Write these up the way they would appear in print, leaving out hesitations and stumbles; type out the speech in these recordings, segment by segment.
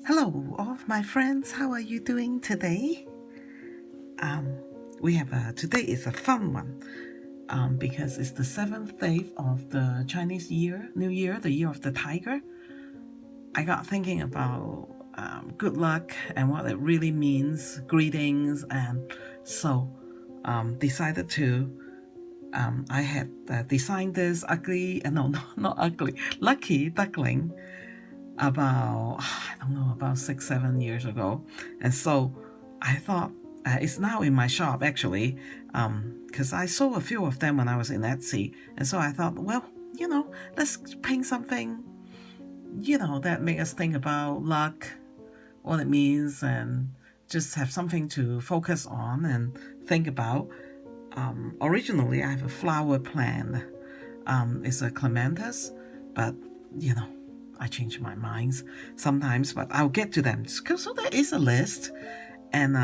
Hello, all of my friends. How are you doing today? We have today is a fun one because it's the seventh day of the Chinese New Year, the year of the tiger. I got thinking about good luck and what it really means, greetings, and so decided to. I have designed this not ugly, lucky duckling about I don't know about 6-7 years ago, and so I thought it's now in my shop actually, because I saw a few of them when I was in Etsy, and so I thought, well, let's paint something, that make us think about luck, what it means, and just have something to focus on and think about. Originally, I have a flower plant. It's a clematis, but you know, I change my minds sometimes. But I'll get to them. So there is a list, and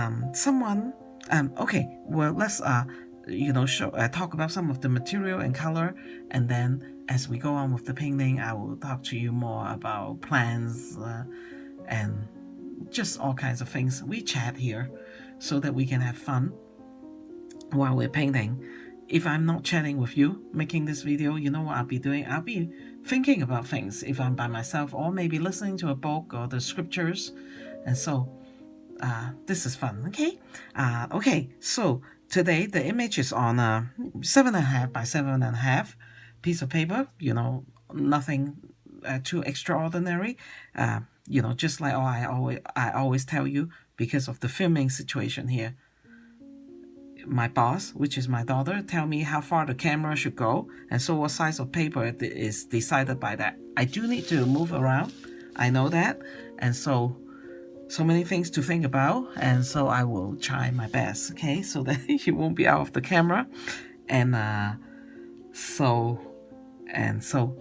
okay, well, let's talk about some of the material and color, and then as we go on with the painting, I will talk to you more about plans and just all kinds of things. We chat here so that we can have fun while we're painting. If I'm not chatting with you, making this video, you know what I'll be doing? I'll be thinking about things if I'm by myself, or maybe listening to a book or the scriptures. And so this is fun, okay? Okay, so today the image is on a 7.5 by 7.5 piece of paper, nothing too extraordinary. Just like I always tell you, because of the filming situation here. My boss, which is my daughter, tell me how far the camera should go, and so what size of paper is decided by that. I do need to move around, I know that, and so many things to think about, and so I will try my best, okay, so that you won't be out of the camera. And so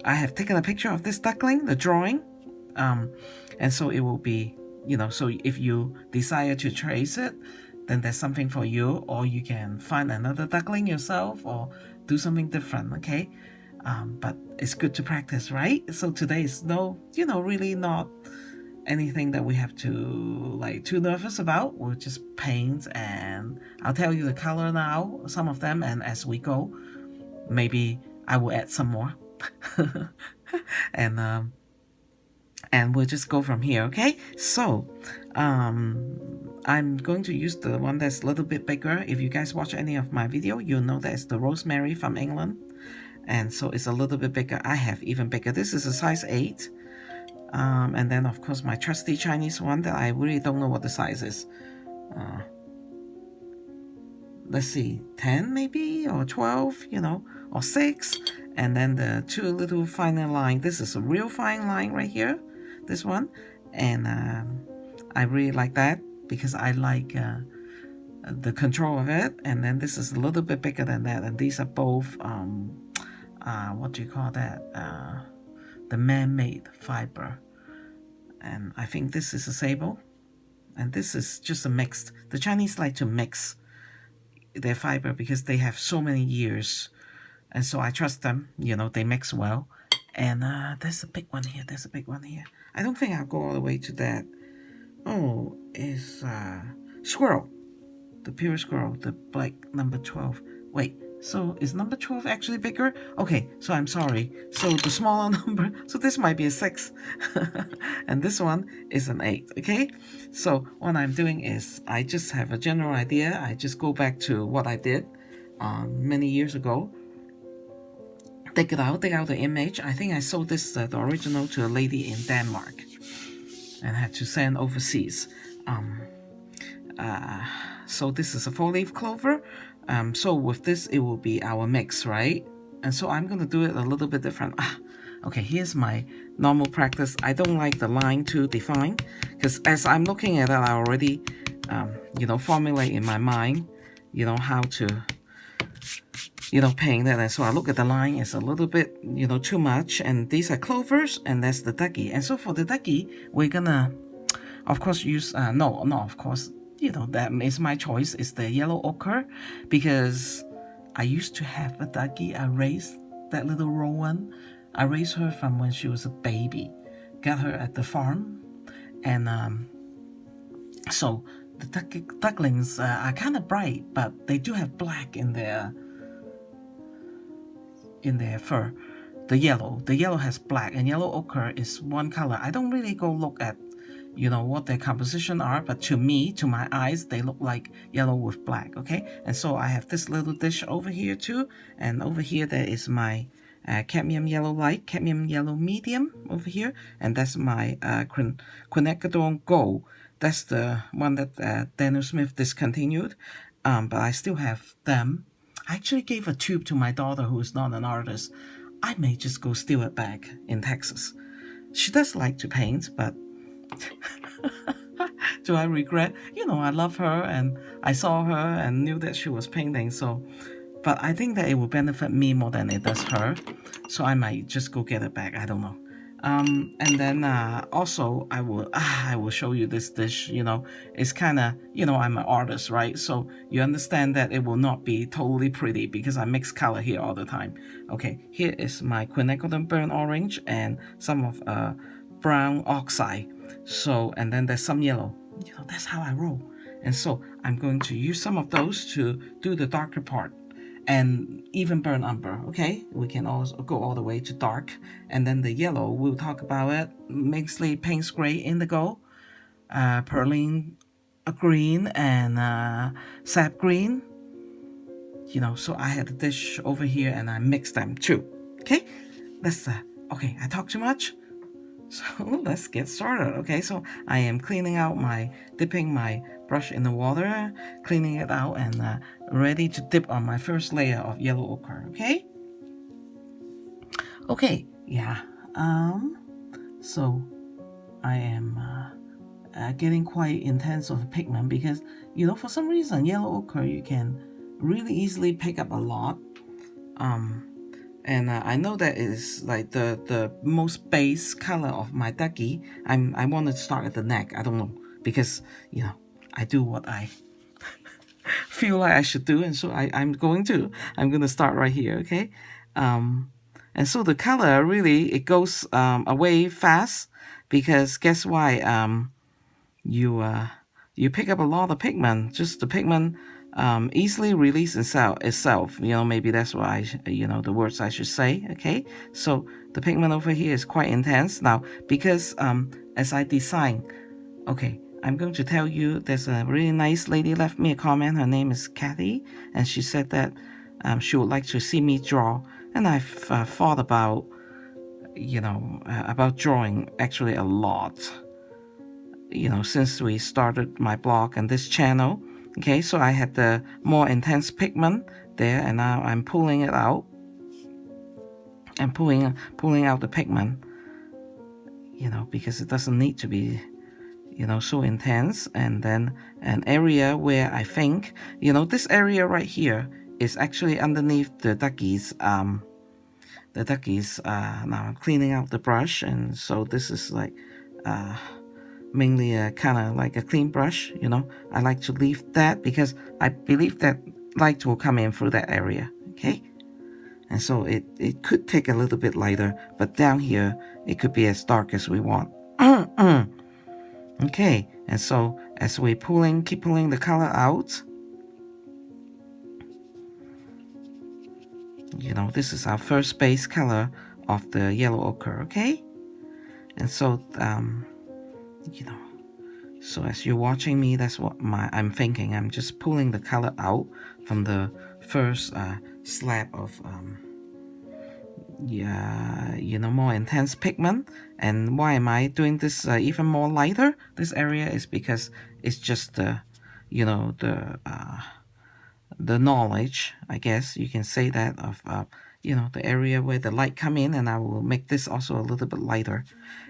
I have taken a picture of this duckling, the drawing, and so it will be, so if you desire to trace it, then there's something for you, or you can find another duckling yourself or do something different, okay? But it's good to practice, right? So today is really not anything that we have to too nervous about. We'll just paint, and I'll tell you the color now, some of them, and as we go, maybe I will add some more. And we'll just go from here, okay? So I'm going to use the one that's a little bit bigger. If you guys watch any of my video, you'll know that it's the rosemary from England, and so it's a little bit bigger. I have even bigger. This is a size 8, and then of course my trusty Chinese one that I really don't know what the size is. Let's see, 10 maybe, or 12, or 6. And then the two little finer line. This is a real fine line right here, this one, and I really like that because I like the control of it. And then this is a little bit bigger than that, and these are both what do you call that, the man-made fiber. And I think this is a sable, and this is just a mixed. The Chinese like to mix their fiber because they have so many years, and so I trust them. They mix well. And there's a big one here. I don't think I'll go all the way to that. Oh, it's squirrel, the pure squirrel, the black number 12. Wait, so is number 12 actually bigger? Okay, so I'm sorry. So the smaller number, so this might be a 6. And this one is an 8, okay? So what I'm doing is I just have a general idea. I just go back to what I did many years ago. Dig out the image. I think I sold this, the original, to a lady in Denmark and had to send overseas. So this is a 4-leaf clover. So with this, it will be our mix, right? And so I'm going to do it a little bit different. Okay, here's my normal practice. I don't like the line too defined, because as I'm looking at it, I already, formulate in my mind, how to, paint that. And so I look at the line, it's a little bit, too much. And these are clovers, and that's the ducky. And so for the ducky, we're gonna, of course, use, of course, that is my choice. It's the yellow ochre, because I used to have a ducky. I raised that little Rowan. I raised her from when she was a baby. Got her at the farm, And so the ducklings are kind of bright, but they do have black in their fur. The yellow has black, and yellow ochre is one color. I don't really go look at what their composition are, but to me, to my eyes, they look like yellow with black. Okay, and so I have this little dish over here too, and over here there is my cadmium yellow light, cadmium yellow medium over here, and that's my quinacridone gold. That's the one that Daniel Smith discontinued, but I still have them. I actually gave a tube to my daughter who is not an artist. I may just go steal it back in Texas. She does like to paint, but do I regret? I love her, and I saw her and knew that she was painting, so but I think that it will benefit me more than it does her, so I might just go get it back. I don't know. And then also I will show you this dish. It's kind of, I'm an artist, right? So you understand that it will not be totally pretty because I mix color here all the time. Okay, here is my quinacridone burnt orange and some of brown oxide. So, and then there's some yellow. That's how I roll. And so I'm going to use some of those to do the darker part. And even burn umber, okay? We can also go all the way to dark. And then the yellow, we'll talk about it. Mostly Payne's Gray Indigo, Perlene Green, and Sap Green. So I had a dish over here and I mixed them too. Okay? Okay, I talk too much? So let's get started. Okay, so I am dipping my brush in the water, cleaning it out, and ready to dip on my first layer of yellow ochre. Okay, yeah. So I am getting quite intense of pigment because for some reason yellow ochre you can really easily pick up a lot. And I know that it is like the most base color of my ducky. I want to start at the neck. I don't know, because I do what I feel like I should do, and so I'm going to start right here. Okay, and so the color really it goes away fast because guess why? You pick up a lot of pigment. Just the pigment easily release itself. Maybe that's why the words I should say. Okay, so the pigment over here is quite intense now because as I design. Okay, I'm going to tell you there's a really nice lady left me a comment. Her name is Kathy, and she said that she would like to see me draw. And I've thought about about drawing actually a lot. Since we started my blog and this channel. Okay, so I had the more intense pigment there, and now I'm pulling it out. And pulling out the pigment, because it doesn't need to be, so intense. And then an area where I think, this area right here is actually underneath the duckies. Now I'm cleaning out the brush, and so this is like, mainly a kind of like a clean brush. I like to leave that because I believe that light will come in through that area. Okay, and so it could take a little bit lighter, but down here it could be as dark as we want. Okay, and so as we keep pulling the color out, this is our first base color of the yellow ochre. Okay, and so so as you're watching me, that's what I'm thinking. I'm just pulling the color out from the first slab of more intense pigment. And why am I doing this even more lighter? This area is because it's just the knowledge, I guess you can say that, of the area where the light come in, and I will make this also a little bit lighter.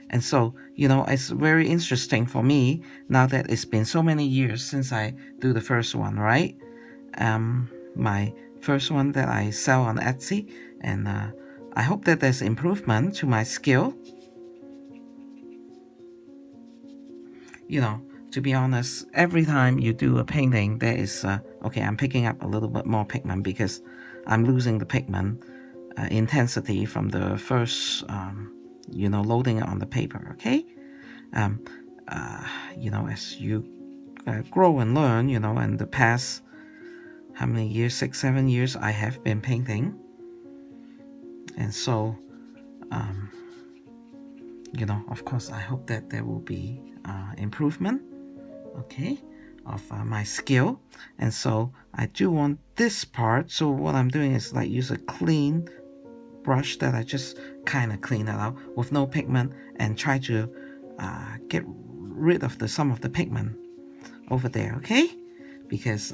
And so it's very interesting for me now that it's been so many years since I do the first one, right? My first one that I sell on Etsy, and I hope that there's improvement to my skill. To be honest, every time you do a painting, there is okay, I'm picking up a little bit more pigment because I'm losing the pigment intensity from the first loading it on the paper. Okay, as you grow and learn, and the past, how many years, 6, 7 years I have been painting. And so, of course, I hope that there will be improvement, okay, of my skill. And so I do want this part. So what I'm doing is like use a clean brush that I just kind of clean it out with no pigment and try to get rid of some of the pigment over there, okay? Because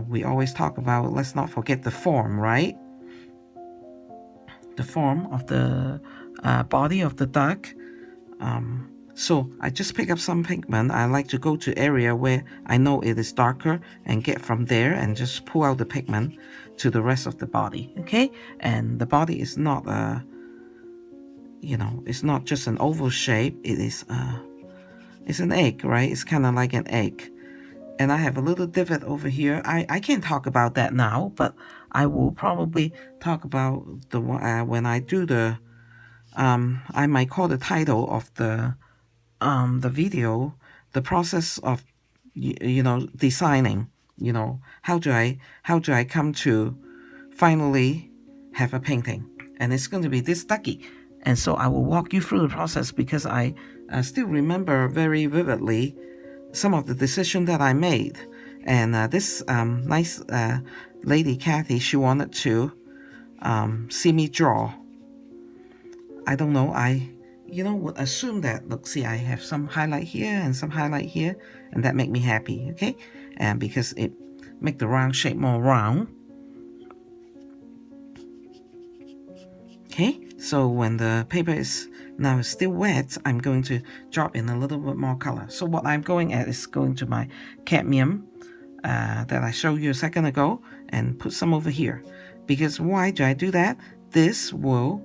we always talk about, let's not forget the form, right? The form of the body of the duck. So I just pick up some pigment. I like to go to area where I know it is darker and get from there and just pull out the pigment to the rest of the body, okay? And the body is not it's not just an oval shape. It is it's an egg, right? It's kind of like an egg. And I have a little divot over here. I can't talk about that now, but I will probably talk about the when I do the I might call the title of the video, the process of designing. How do I come to finally have a painting? And it's going to be this ducky. And so I will walk you through the process because I still remember very vividly some of the decision that I made. And this nice lady, Kathy, she wanted to see me draw. I don't know, I would assume that, look, see, I have some highlight here and some highlight here, and that make me happy, okay? And because it make the round shape more round. Okay, so when the paper is now still wet, I'm going to drop in a little bit more color. So what I'm going at is going to my cadmium that I showed you a second ago and put some over here. Because why do I do that? This will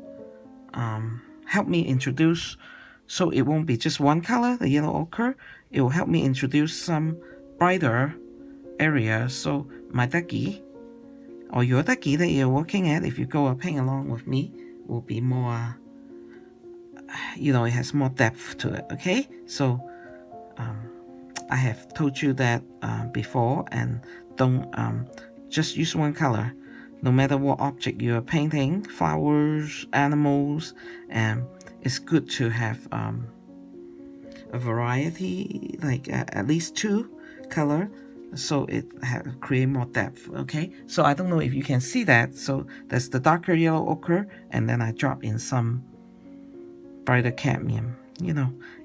help me introduce, so it won't be just one color, the yellow ochre. It will help me introduce some brighter areas. So my ducky, or your ducky that you're working at, if you go paint along with me, will be more, it has more depth to it, okay? So I have told you that before, and don't just use one color. No matter what object you are painting, flowers, animals, and it's good to have a variety, like at least 2 color, so it create more depth, okay? So I don't know if you can see that. So that's the darker yellow ochre, and then I drop in some brighter cadmium,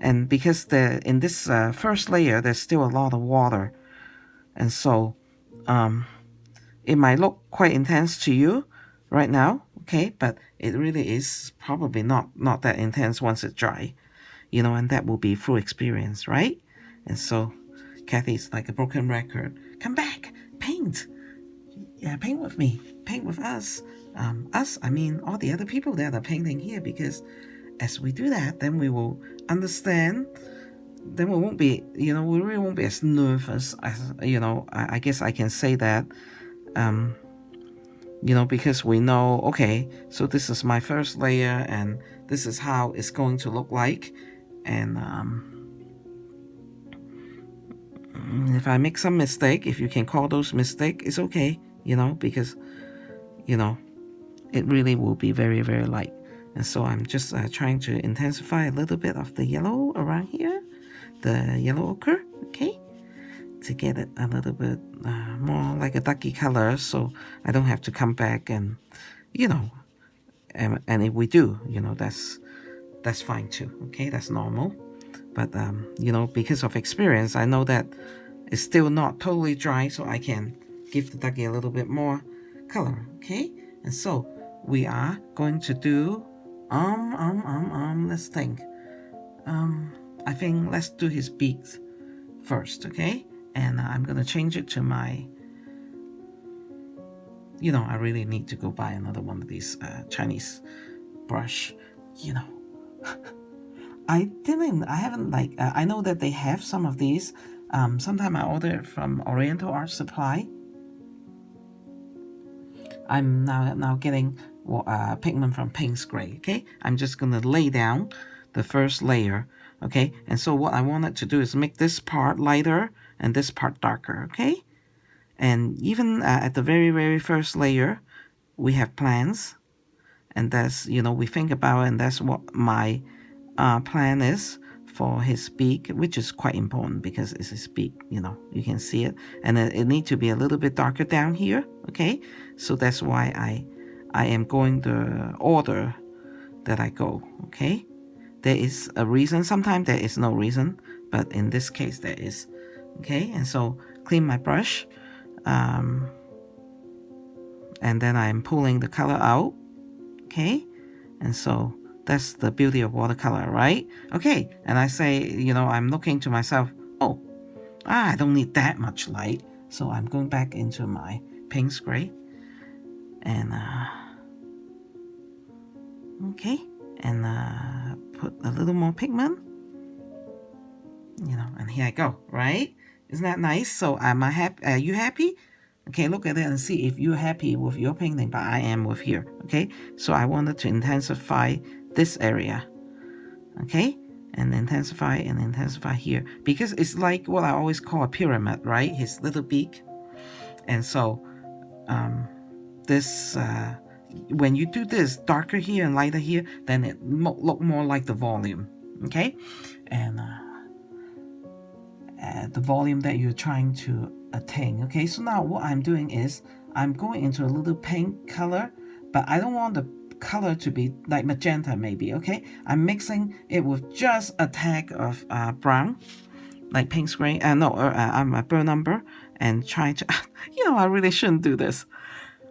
and because in this first layer there's still a lot of water, and so it might look quite intense to you right now, okay, but it really is probably not that intense once it's dry, and that will be full experience, right? And so Kathy's like a broken record. Come back, paint. Yeah, paint with me, paint with us. I mean all the other people that are painting here, because as we do that, then we will understand. Then we won't be, we really won't be as nervous as, I guess I can say that, because we know, okay, so this is my first layer and this is how it's going to look like. And if I make some mistake, if you can call those mistake, it's okay, because, it really will be very, very light. And so I'm just trying to intensify a little bit of the yellow around here, the yellow ochre, okay, to get it a little bit more like a ducky color, so I don't have to come back and, and if we do, that's fine too, okay, that's normal. But, because of experience, I know that it's still not totally dry, so I can give the ducky a little bit more color, okay? And so we are going to do, let's think. I think let's do his beak first, okay? And I'm gonna change it to my, I really need to go buy another one of these Chinese brush, I haven't I know that they have some of these. Sometime I ordered from Oriental Art Supply. I'm now getting pigment from Pink's Gray, okay? I'm just gonna lay down the first layer Okay, and so what I wanted to do is make this part lighter and this part darker. Okay, and even at the very first layer we have plans, and that's, we think about it, and that's what my plan is for his beak, which is quite important because it's his beak, you can see it, and it needs to be a little bit darker down here. Okay, so that's why I am going the order that I go. Okay, there is a reason, sometimes there is no reason, but in this case there is. Okay, and so clean my brush, and then I'm pulling the color out. Okay, and so that's the beauty of watercolor, right? Okay, and I say, I'm looking to myself, oh, I don't need that much light, so I'm going back into my Payne's gray, and okay, and put a little more pigment, and here I go, right? Isn't that nice? So are you happy? Okay, look at it and see if you're happy with your painting, but I am with here. Okay, so I wanted to intensify this area. Okay, and intensify here, because it's like what I always call a pyramid, right? His little beak. And so this when you do this darker here and lighter here, then it look more like the volume. Okay, and the volume that you're trying to attain. Okay, so now what I'm doing is I'm going into a little pink color, but I don't want the color to be like magenta maybe. Okay, I'm mixing it with just a tag of brown, like Payne's gray. I'm a burn umber, and trying to I really shouldn't do this.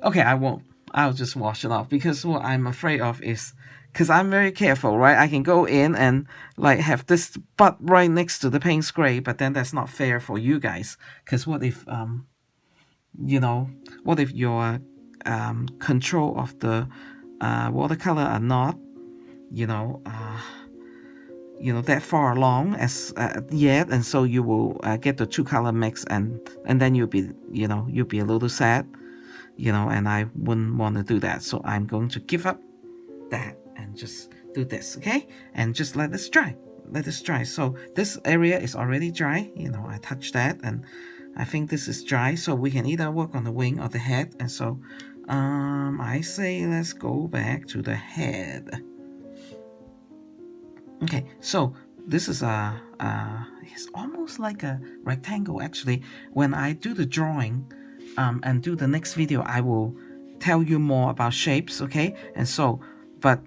Okay, I won't. I'll just wash it off, because what I'm afraid of is, because I'm very careful, right? I can go in and like have this butt right next to the Payne's gray, but then that's not fair for you guys, because what if what if your control of the watercolor are not that far along as yet, and so you will get the two color mix, and then you'll be a little sad, and I wouldn't want to do that. So I'm going to give up that and just do this. Okay, and just let this dry. So this area is already dry. I touched that, and I think this is dry, so we can either work on the wing or the head. And so I say let's go back to the head. Okay, so this is it's almost like a rectangle. Actually, when I do the drawing and do the next video, I will tell you more about shapes. Okay, and so but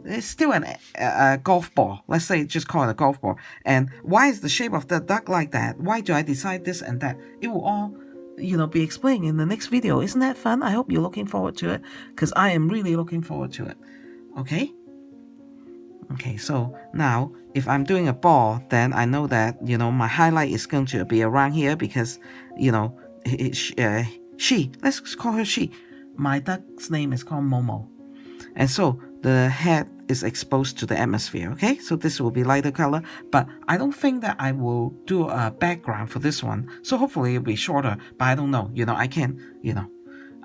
it's still a golf ball. Let's say just call it a golf ball. And why is the shape of the duck like that? Why do I decide this and that? It will all be explained in the next video. Isn't that fun? I hope you're looking forward to it, because I am really looking forward to it. Okay, so now if I'm doing a ball, then I know that my highlight is going to be around here, because she, let's call her she. My duck's name is called Momo. And so the head is exposed to the atmosphere. Okay, so this will be lighter color, but I don't think that I will do a background for this one. So hopefully it'll be shorter, but I don't know. I can't,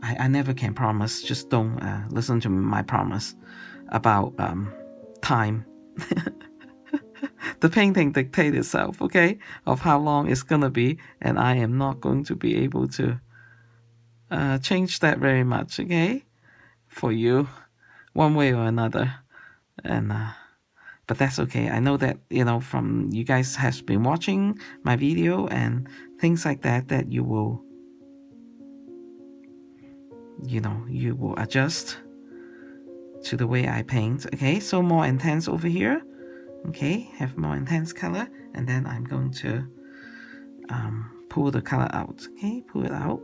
I never can promise. Just don't listen to my promise about time. The painting dictates itself, okay, of how long it's gonna be, and I am not going to be able to change that very much, okay, for you, one way or another. And but that's okay. I know that from you guys has been watching my video and things like that, that you will adjust to the way I paint. Okay, so more intense over here. Okay, have more intense color, and then I'm going to pull the color out. Okay, pull it out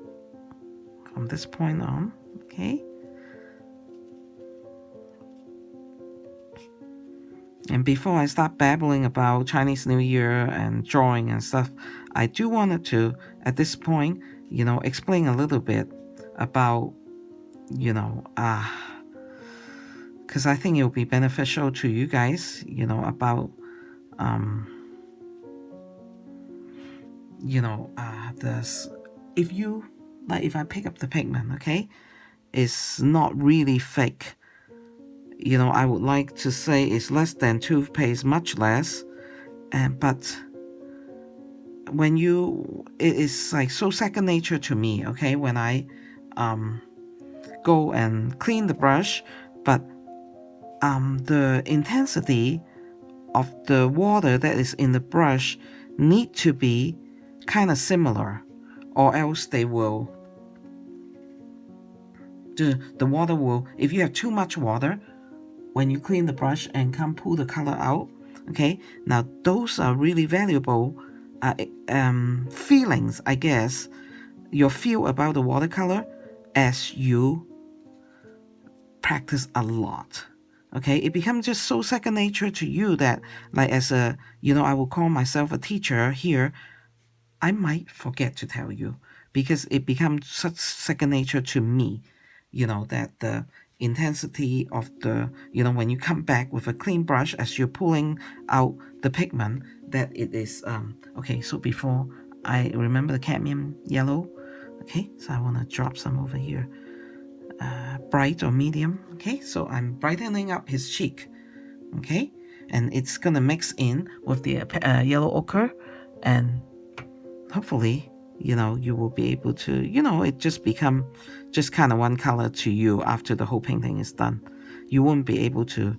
from this point on. Okay, and before I start babbling about Chinese New Year and drawing and stuff, I do wanted to at this point explain a little bit about because I think it will be beneficial to you guys, about this. If I pick up the pigment, okay, it's not really thick. I would like to say it's less than toothpaste, much less, But when it is like so second nature to me, okay, when I go and clean the brush, but the intensity of the water that is in the brush need to be kind of similar, or else the water will, if you have too much water when you clean the brush and come pull the color out, okay, now those are really valuable feelings, I guess, your feel about the watercolor as you practice a lot. Okay, it becomes just so second nature to you that, like, as a, I will call myself a teacher here, I might forget to tell you because it becomes such second nature to me, that the intensity of the, when you come back with a clean brush as you're pulling out the pigment, that it is, okay, so before I remember the cadmium yellow, okay, so I want to drop some over here, bright or medium, okay, so I'm brightening up his cheek, okay, and it's gonna mix in with the yellow ochre, and hopefully, you will be able to, it just become just kind of one color to you after the whole painting is done. You won't be able to,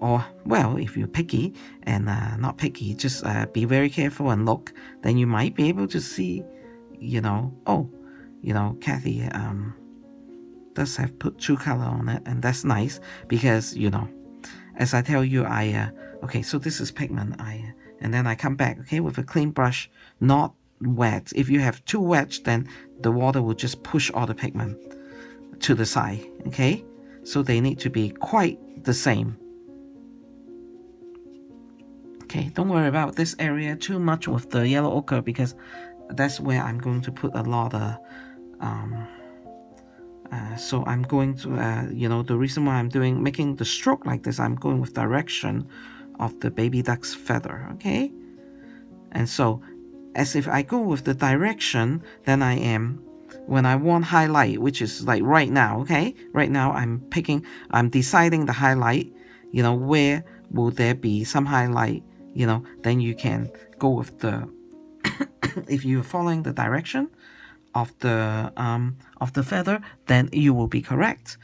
or, well, if you're picky and not picky, just be very careful and look, then you might be able to see, Kathy does have put two color on it, and that's nice because, as I tell you, okay, so this is pigment, and then I come back, okay, with a clean brush, not wet. If you have too wet, then the water will just push all the pigment to the side, okay? So they need to be quite the same. Okay, don't worry about this area too much with the yellow ochre because that's where I'm going to put a lot of, so I'm going to, the reason why I'm making the stroke like this, I'm going with direction of the baby duck's feather, okay? And so, as if I go with the direction, then I am, when I want highlight, which is like right now, okay? Right now I'm deciding the highlight, where will there be some highlight, then you can go with the, if you're following the direction of the feather, then you will be correct,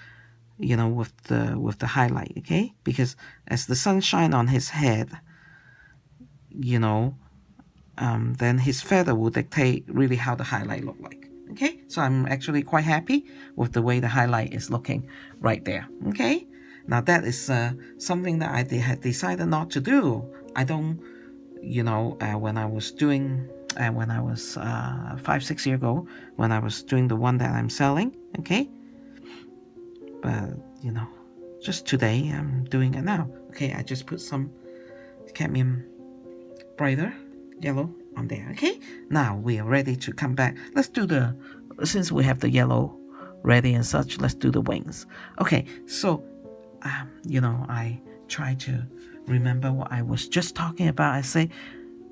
with the highlight, okay? Because as the sun shine on his head, then his feather will dictate really how the highlight look like. Okay, so I'm actually quite happy with the way the highlight is looking right there. Okay, now that is something that I had decided not to do. I don't, when I was doing, when I was 5-6 years ago, when I was doing the one that I'm selling. Okay, but just today I'm doing it now. Okay, I just put some cadmium brighter yellow on there. Okay, now we are ready to come back. Let's do since we have the yellow ready and such, let's do the wings. Okay, so I try to remember what I was just talking about. I say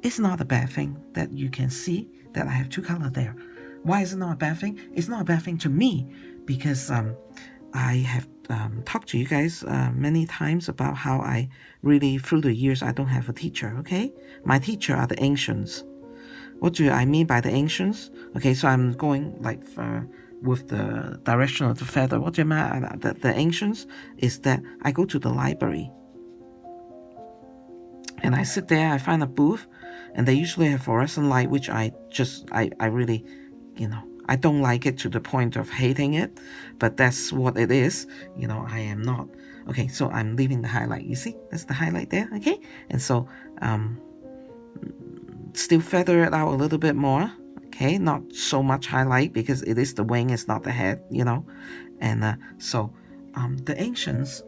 it's not a bad thing that you can see that I have two colors there. Why is it not a bad thing? It's not a bad thing to me because I have talked to you guys many times about how I really, through the years, I don't have a teacher, okay? My teacher are the ancients. What do I mean by the ancients? Okay, so I'm going like with the direction of the feather. What do you mean? The ancients is that I go to the library and I sit there, I find a booth, and they usually have fluorescent light, which I really, I don't like it to the point of hating it, but that's what it is. I am not. Okay, so I'm leaving the highlight. You see, that's the highlight there, okay? And so, still feather it out a little bit more, okay? Not so much highlight because it is the wing, it's not the head, And so, the ancients,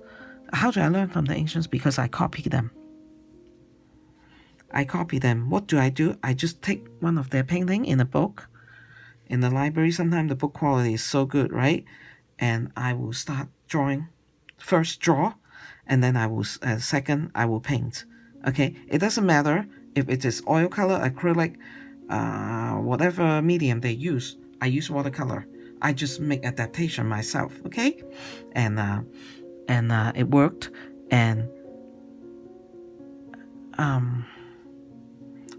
how do I learn from the ancients? Because I copy them. What do? I just take one of their painting in a book, in the library. Sometimes the book quality is so good, right? And I will start drawing. First draw, and then I will second I will paint. Okay, it doesn't matter if it is oil color, acrylic, whatever medium they use. I use watercolor. I just make adaptation myself. Okay, and it worked. And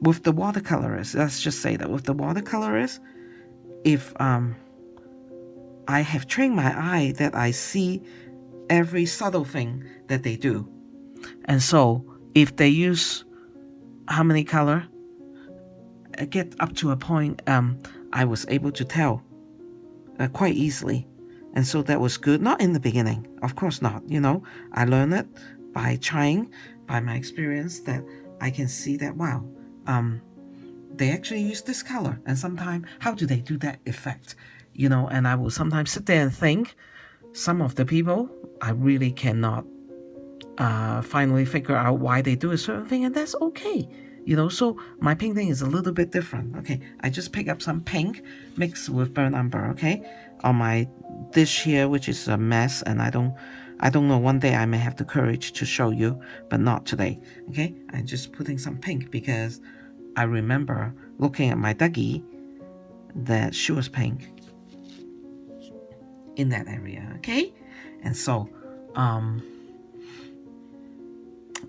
with the watercolorist, let's just say that with the watercolorist, if I have trained my eye that I see every subtle thing that they do. And so if they use how many color, I get up to a point I was able to tell quite easily. And so that was good. Not in the beginning, of course not. I learned it by trying, by my experience, that I can see that, wow, they actually use this color. And sometimes, how do they do that effect? And I will sometimes sit there and think, some of the people, I really cannot finally figure out why they do a certain thing, and that's okay. So my painting is a little bit different. Okay, I just pick up some pink mixed with burnt umber, okay, on my dish here, which is a mess, and I don't know, one day I may have the courage to show you, but not today. Okay, I'm just putting some pink because I remember looking at my duckie that she was pink in that area. Okay, and so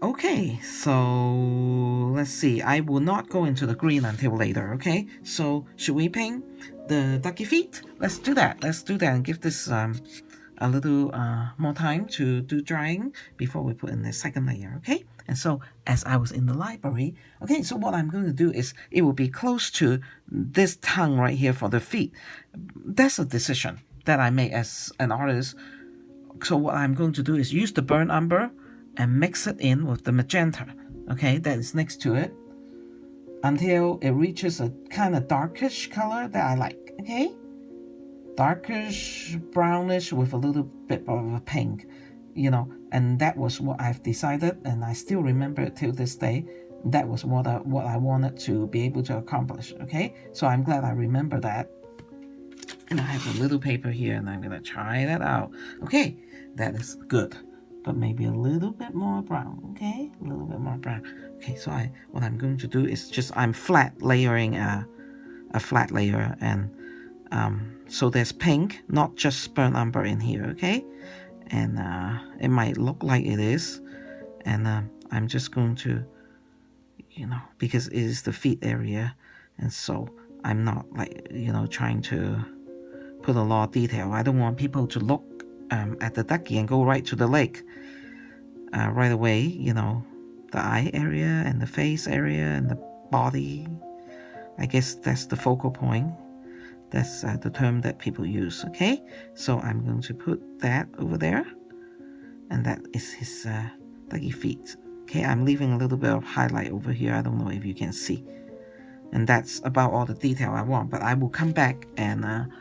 okay, so let's see. I will not go into the green until later, okay? So should we paint the ducky feet? Let's do that. And give this a little more time to do drying before we put in the second layer, okay? And so as I was in the library, okay, so what I'm going to do is it will be close to this tongue right here for the feet. That's a decision that I made as an artist. So what I'm going to do is use the burnt umber and mix it in with the magenta, okay, that is next to it, until it reaches a kind of darkish color that I like, okay? Darkish, brownish with a little bit of a pink, and that was what I've decided, and I still remember it till this day. That was what I wanted to be able to accomplish, okay? So I'm glad I remember that. And I have a little paper here, and I'm gonna try that out. Okay, that is good. But maybe a little bit more brown, okay? A little bit more brown. Okay, so what I'm going to do is just, I'm flat layering a flat layer, and so there's pink, not just burnt umber in here, okay? And it might look like it is, and I'm just going to, because it is the feet area, and so I'm not trying to put a lot of detail. I don't want people to look at the ducky and go right to the lake right away. The eye area and the face area and the body, I guess that's the focal point. That's the term that people use, okay? So I'm going to put that over there, and that is his ducky feet. Okay, I'm leaving a little bit of highlight over here. I don't know if you can see, and that's about all the detail I want, but I will come back and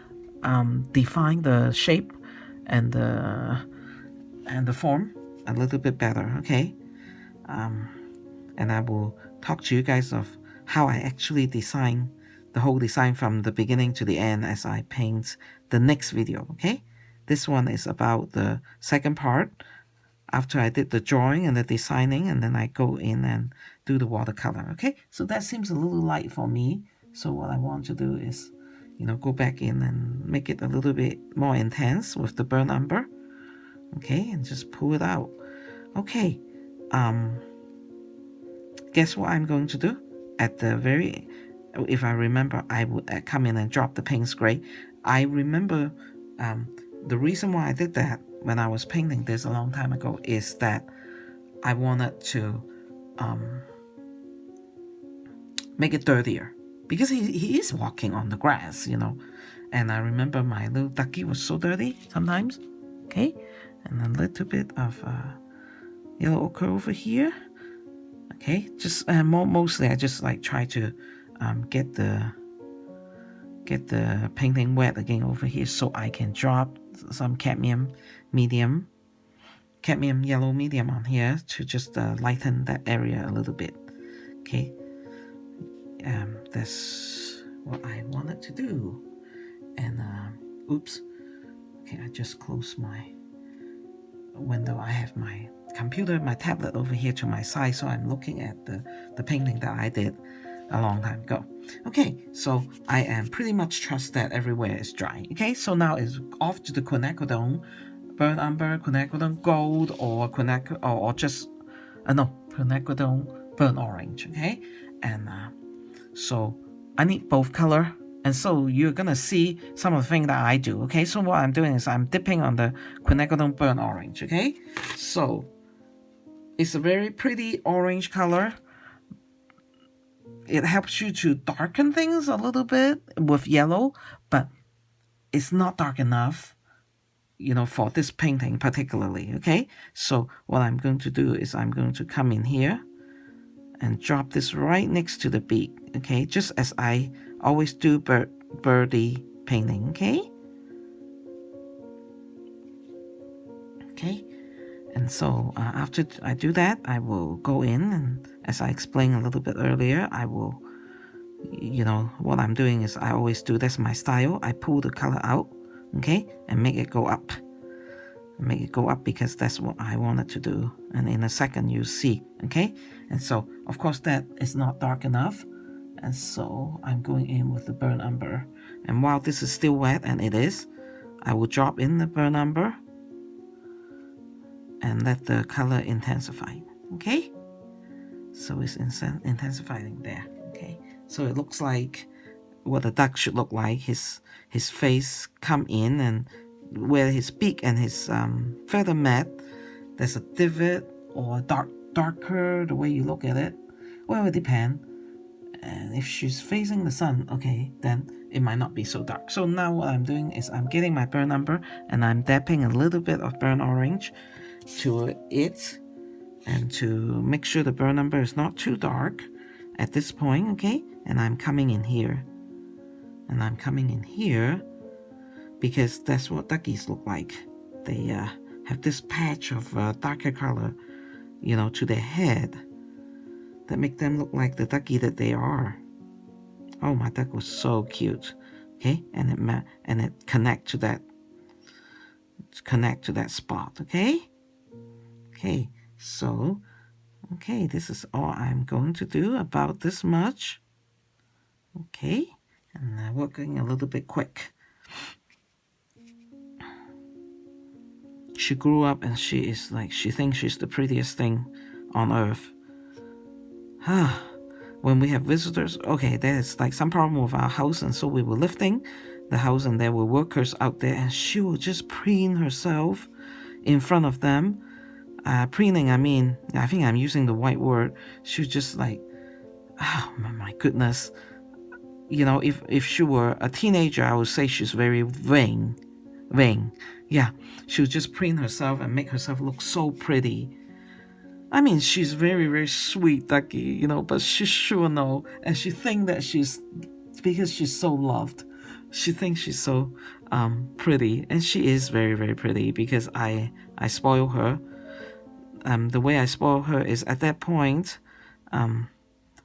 define the shape and the form a little bit better, okay? And I will talk to you guys of how I actually design the whole design from the beginning to the end as I paint the next video, okay? This one is about the second part, after I did the drawing and the designing, and then I go in and do the watercolor, okay? So that seems a little light for me, so what I want to do is go back in and make it a little bit more intense with the burnt umber, okay, and just pull it out. Okay, guess what I'm going to do at the very, if I remember, I would come in and drop the paint spray. I remember the reason why I did that when I was painting this a long time ago is that I wanted to make it dirtier, because he is walking on the grass, and I remember my little ducky was so dirty sometimes, okay, and a little bit of yellow ochre over here, okay, just mostly I just try to get the painting wet again over here, so I can drop some cadmium yellow medium on here to just lighten that area a little bit, okay. That's what I wanted to do, and oops, okay, I just closed my window. I have my computer, my tablet over here to my side, so I'm looking at the painting that I did a long time ago. Okay, so I am pretty much trust that everywhere is dry. Okay, so now it's off to the quinacridone, burnt umber, quinacridone gold, or just no, quinacridone burnt orange, okay? And so I need both color. And so you're gonna see some of the things that I do, okay? So what I'm doing is I'm dipping on the quinacridone burnt orange, okay? So it's a very pretty orange color. It helps you to darken things a little bit with yellow, but it's not dark enough, for this painting particularly, okay? So what I'm going to do is I'm going to come in here and drop this right next to the beak, okay? Just as I always do birdie painting, okay? Okay, and so after I do that, I will go in, and as I explained a little bit earlier, I will, what I'm doing is I always do, that's my style, I pull the color out, okay, and make it go up. Make it go up because that's what I wanted to do, and in a second you see, okay? And so of course that is not dark enough, and so I'm going in with the burnt umber, and while this is still wet, and it is, I will drop in the burnt umber and let the color intensify, okay? So it's intensifying there, okay? So it looks like what a duck should look like. His face come in, and where his beak and his feather met, there's a divot or darker the way you look at it. Well, it depends. And if she's facing the sun, okay, then it might not be so dark. So now what I'm doing is I'm getting my burnt umber and I'm dapping a little bit of burnt orange to it, and to make sure the burnt umber is not too dark at this point, okay? And I'm coming in here. And I'm coming in here because that's what duckies look like. They have this patch of darker color, to their head that make them look like the ducky that they are. Oh, my duck was so cute. Okay, and it connect to that spot. Okay. Okay, so this is all I'm going to do, about this much. Okay, and working a little bit quick. She grew up and she is like, she thinks she's the prettiest thing on earth. When we have visitors, okay, there's like some problem with our house, and so we were lifting the house, and there were workers out there, and she would just preen herself in front of them. Preening, I think I'm using the right word. She was just like, oh my goodness. If she were a teenager, I would say she's very vain. Yeah, she would just preen herself and make herself look so pretty. She's very, very sweet ducky, but she sure know, and she think that because she's so loved, she thinks she's so pretty, and she is very, very pretty because I spoil her. The way I spoil her is, at that point,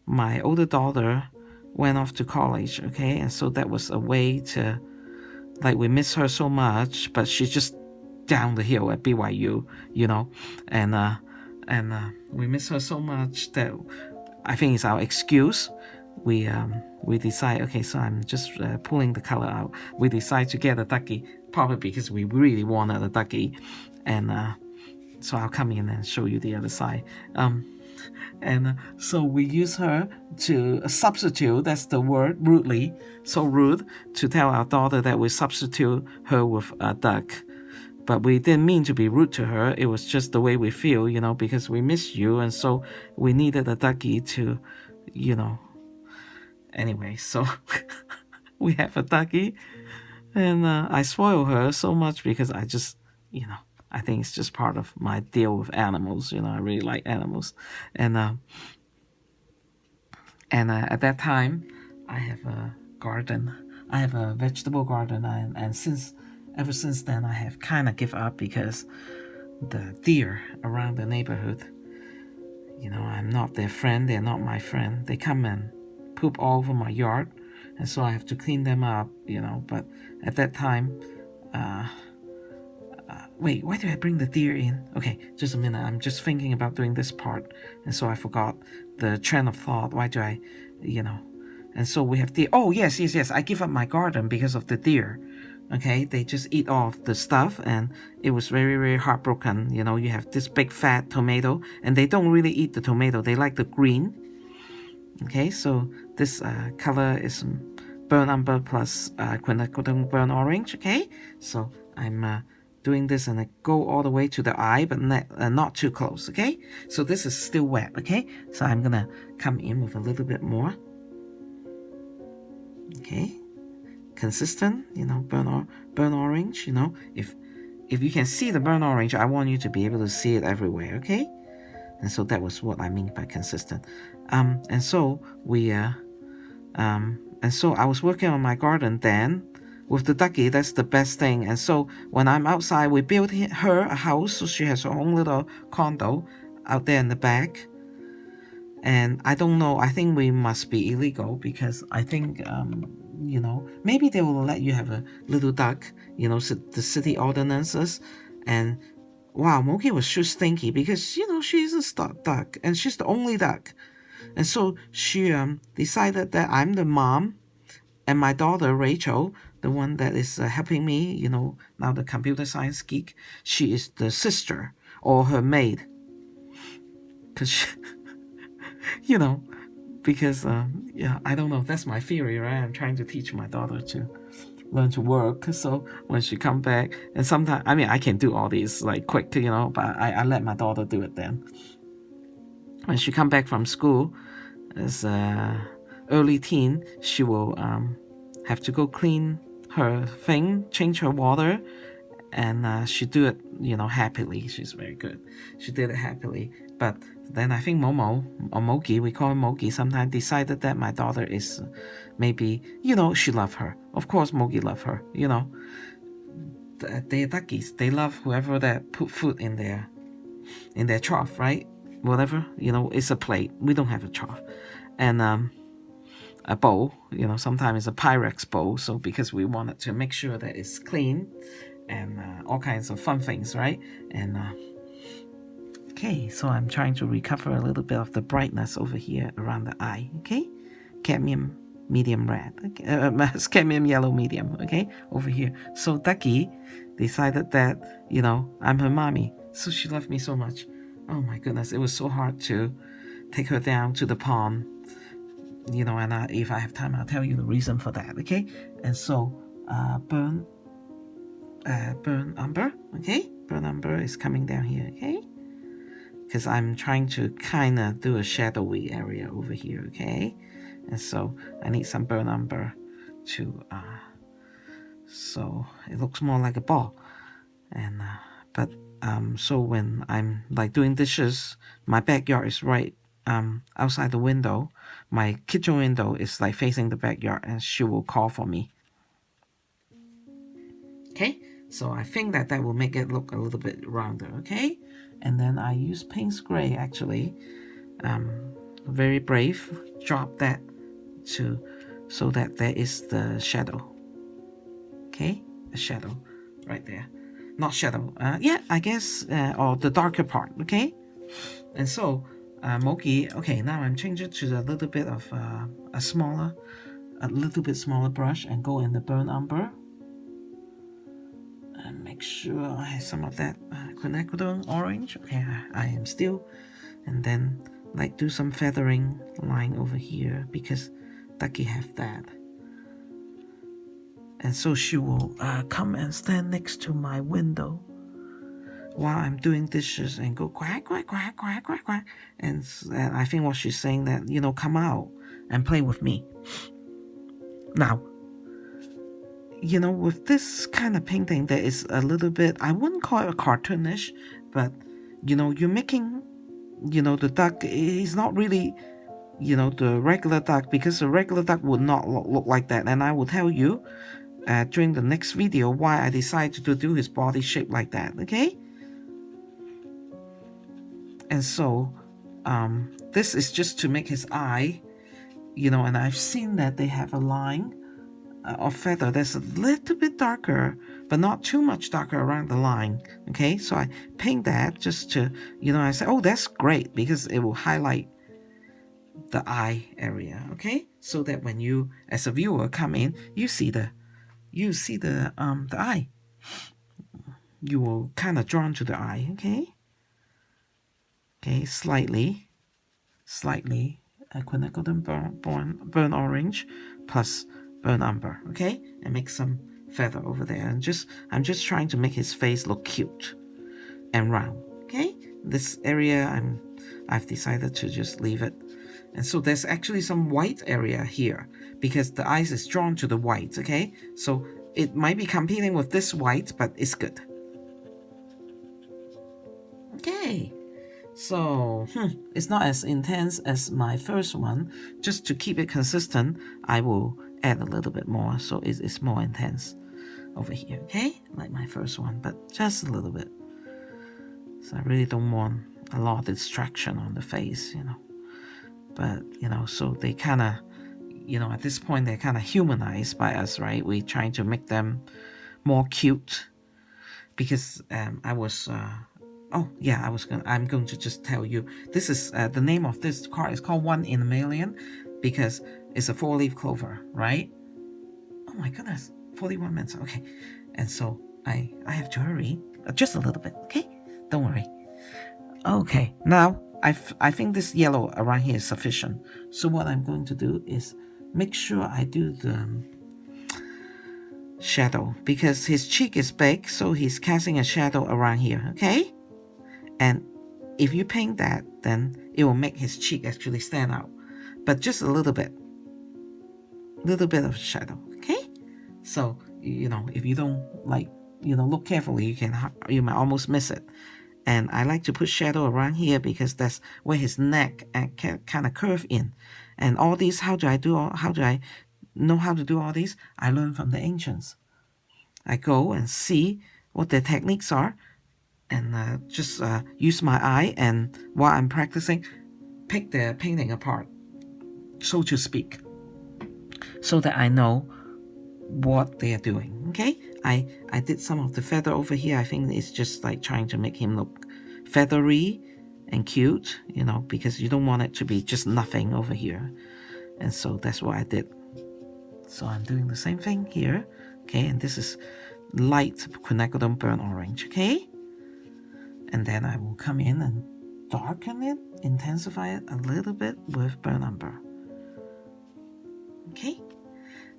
my older daughter went off to college, okay, and so that was a way to, like, we miss her so much, but she's just down the hill at BYU, and we miss her so much that I think it's our excuse. We decide, okay, so I'm just pulling the color out. We decide to get a ducky, probably because we really wanted a ducky, and so I'll come in and show you the other side. And so we use her to substitute, that's the word, rudely, so rude, to tell our daughter that we substitute her with a duck. But we didn't mean to be rude to her. It was just the way we feel, because we miss you, and so we needed a ducky to, Anyway, so we have a ducky, and I spoil her so much because I just, I think it's just part of my deal with animals. I really like animals, and at that time, I have a garden. I have a vegetable garden, and ever since then, I have kind of given up because the deer around the neighborhood, I'm not their friend. They're not my friend. They come and poop all over my yard, and so I have to clean them up. But at that time, wait, why did I bring the deer in? Okay, just a minute. I'm just thinking about doing this part, and so I forgot the train of thought. Why do I, And so we have deer. Oh, yes. I give up my garden because of the deer. Okay, they just eat off the stuff, and it was very, very heartbroken. You know, you have this big fat tomato, and they don't really eat the tomato, they like the green. Okay, so this color is burnt umber plus quinacridone burnt orange. Okay, so I'm doing this, and I go all the way to the eye, but not too close. Okay, so this is still wet. Okay, so I'm gonna come in with a little bit more. Okay, consistent, you know, burnt orange. You know, if you can see the burnt orange, I want you to be able to see it everywhere. Okay, and so that was what I mean by consistent. And so I was working on my garden then with the ducky. That's the best thing. And so when I'm outside, we built her a house, so she has her own little condo out there in the back. And I don't know, I think we must be illegal, because I think you know, maybe they will let you have a little duck, you know, the city ordinances. And wow, Moki was so stinky, because you know, she's a stud duck and she's the only duck. And so she decided that I'm the mom, and my daughter Rachel, the one that is helping me, you know, now the computer science geek, she is the sister or her maid. Because, you know, because, yeah, I don't know, that's my theory, right? I'm trying to teach my daughter to learn to work. So when she come back, and sometimes, I mean, I can do all these like quick, you know, but I let my daughter do it then. When she come back from school, as early teen, she will have to go clean her thing, change her water, and she do it, you know, happily. She's very good. She did it happily. But then I think Momo, or Mogi, we call her Mogi, sometimes decided that my daughter is maybe, you know, she love her. Of course, Mogi love her, you know. They're duckies. They love whoever that put food in their trough, right? Whatever, you know, it's a plate. We don't have a trough. And a bowl, you know, sometimes it's a Pyrex bowl, so because we wanted to make sure that it's clean, and all kinds of fun things, right? And okay, so I'm trying to recover a little bit of the brightness over here around the eye. Okay, cadmium medium red, okay? Cadmium yellow medium, okay, over here. So Ducky decided that, you know, I'm her mommy, so she loved me so much. Oh my goodness, it was so hard to take her down to the pond, you know, and if I have time, I'll tell you the reason for that, okay? And so, burn umber, okay? Burn umber is coming down here, okay? Because I'm trying to kind of do a shadowy area over here, okay? And so I need some burn umber to, so it looks more like a ball. And, but, so when I'm like doing dishes, my backyard is right outside the window. My kitchen window is like facing the backyard, and she will call for me. Okay, so I think that will make it look a little bit rounder, okay? And then I use Pink's Gray, actually. Very brave. Drop that so that there is the shadow. Okay, a shadow right there. Not shadow, yeah, I guess, or the darker part, okay? And so, Moki, okay, now I'm changing to a little bit of a little bit smaller brush, and go in the burnt umber. And make sure I have some of that quinacridone orange. Okay, I am still. And then, like, do some feathering line over here, because Ducky have that. And so she will come and stand next to my window while I'm doing dishes, and go quack, quack, quack, quack, quack, quack. And I think what she's saying that, you know, come out and play with me. Now, you know, with this kind of painting, there is a little bit, I wouldn't call it cartoonish, but, you know, you're making, you know, the duck is not really, you know, the regular duck, because the regular duck would not look like that. And I will tell you during the next video why I decided to do his body shape like that, okay? And so this is just to make his eye, you know, and I've seen that they have a line of feather that's a little bit darker, but not too much darker around the line, okay? So I paint that just to, you know, I say, oh, that's great, because it will highlight the eye area, okay? So that when you, as a viewer, come in, you see the you see the eye. You will kind of drawn to the eye, okay? Okay, slightly, quinacridone burn orange plus burn umber, okay? And make some feather over there. And I'm just trying to make his face look cute and round, okay? This area I've decided to just leave it. And so there's actually some white area here because the eyes is drawn to the white, okay? So it might be competing with this white, but it's good. Okay, so it's not as intense as my first one. Just to keep it consistent, I will add a little bit more so it's more intense over here, okay? Like my first one, but just a little bit. So I really don't want a lot of distraction on the face, But, so they kind of, at this point, they're kind of humanized by us, right? We're trying to make them more cute. Because I'm going to just tell you, this is, the name of this card is called 1 in a Million, because it's a 4-leaf clover, right? Oh my goodness, 41 minutes, okay. And so I have to hurry, just a little bit, okay? Don't worry. Okay, now, I think this yellow around here is sufficient. So what I'm going to do is make sure I do the shadow because his cheek is big, so he's casting a shadow around here, okay? And if you paint that, then it will make his cheek actually stand out. But just a little bit of shadow, okay? So, if you don't look carefully, you might almost miss it. And I like to put shadow around here because that's where his neck kind of curve in. And all these, how do I know how to do all these? I learned from the ancients. I go and see what their techniques are and just use my eye, and while I'm practicing, pick their painting apart, so to speak, so that I know what they are doing, okay? I did some of the feather over here. I think it's just like trying to make him look feathery and cute, because you don't want it to be just nothing over here. And so that's what I did. So I'm doing the same thing here, okay? And this is light quinacridone burnt orange, okay? And then I will come in and darken it, intensify it a little bit with burnt umber, okay?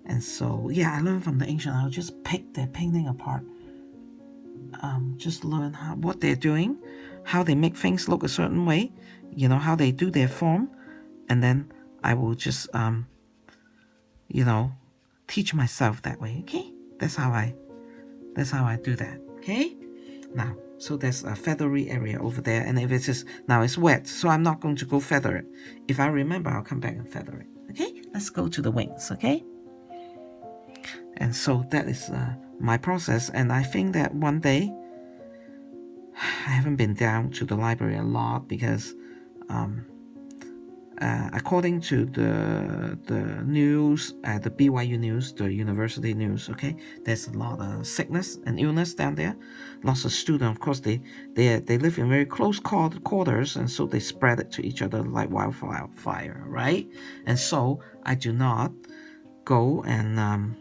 And so, yeah, I learned from the ancient. I'll just pick their painting apart. Just learn what they're doing, how they make things look a certain way, how they do their form. And then I will just, teach myself that way, okay? That's how I do that, okay? Now, so there's a feathery area over there. And if it's now it's wet, so I'm not going to go feather it. If I remember, I'll come back and feather it, okay? Let's go to the wings, okay? And so that is my process. And I think that one day, I haven't been down to the library a lot because according to the news, the BYU news, the university news, okay, there's a lot of sickness and illness down there. Lots of students, of course, they live in very close quarters, and so they spread it to each other like wildfire, right? And so I do not go and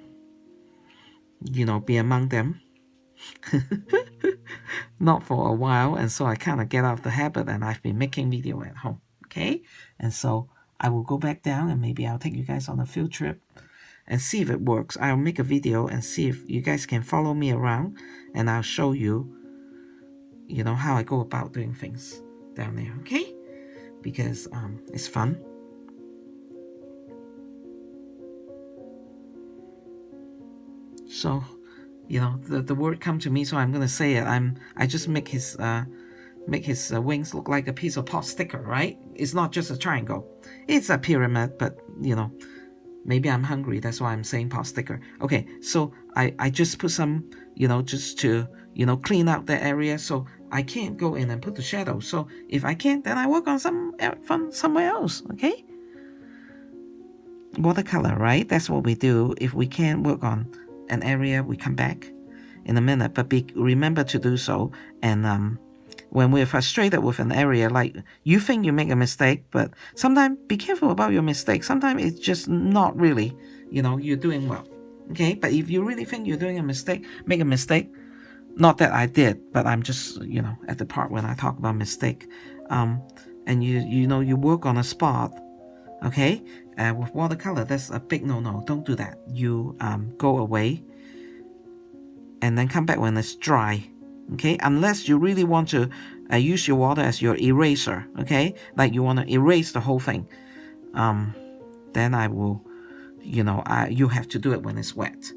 be among them. Not for a while, and so I kind of get out of the habit, and I've been making video at home, okay? And so I will go back down, and maybe I'll take you guys on a field trip and see if it works. I'll make a video and see if you guys can follow me around, and I'll show you, how I go about doing things down there, okay? Because it's fun. So, the word come to me, so I'm gonna say it. I just make his wings look like a piece of pop sticker, right? It's not just a triangle. It's a pyramid, but maybe I'm hungry. That's why I'm saying pop sticker. Okay, so I just put some, just to clean out the area, so I can't go in and put the shadow. So if I can't, then I work on somewhere else. Okay. Watercolor, right? That's what we do. If we can't work on an area, we come back in a minute, but remember to do so. And when we're frustrated with an area, like you think you make a mistake, but sometimes be careful about your mistake. Sometimes it's just not really, you're doing well. Okay, but if you really think you're doing a mistake, make a mistake. Not that I did, but I'm just, at the part when I talk about mistake. And you work on a spot, okay? With watercolor, that's a big no-no. Don't do that. You go away and then come back when it's dry, okay? Unless you really want to use your water as your eraser, okay? Like you want to erase the whole thing. Then I will, you have to do it when it's wet,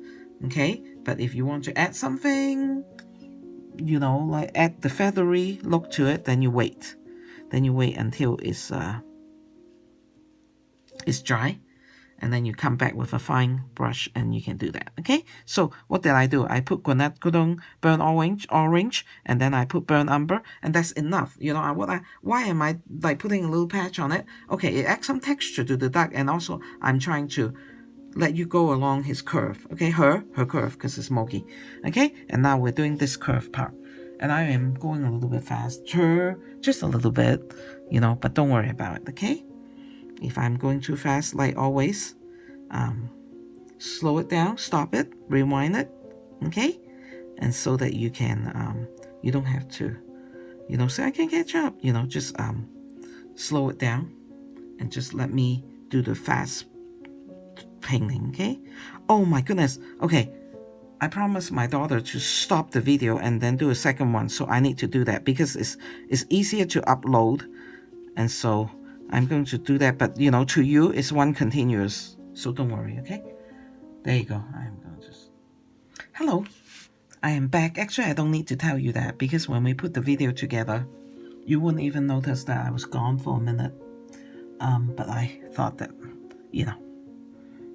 okay? But if you want to add something, like add the feathery look to it, then you wait. Then you wait until it's dry, and then you come back with a fine brush and you can do that, okay? So what did I do? I put Gwinnett Gudong burnt orange, and then I put burnt umber, and that's enough. Why am I like putting a little patch on it? Okay, it adds some texture to the duck, and also I'm trying to let you go along his curve, okay? Her curve, because it's smoky, okay? And now we're doing this curve part. And I am going a little bit faster, just a little bit, but don't worry about it, okay? If I'm going too fast, like always, slow it down, stop it, rewind it, okay? And so that you can, you don't have to, say I can catch up, just slow it down and just let me do the fast painting, okay? Oh my goodness, okay. I promised my daughter to stop the video and then do a second one, so I need to do that because it's easier to upload, and so I'm going to do that. But to you, it's one continuous, so don't worry, okay? There you go. I'm going to hello, I am back. Actually, I don't need to tell you that because when we put the video together, you wouldn't even notice that I was gone for a minute. But I thought that,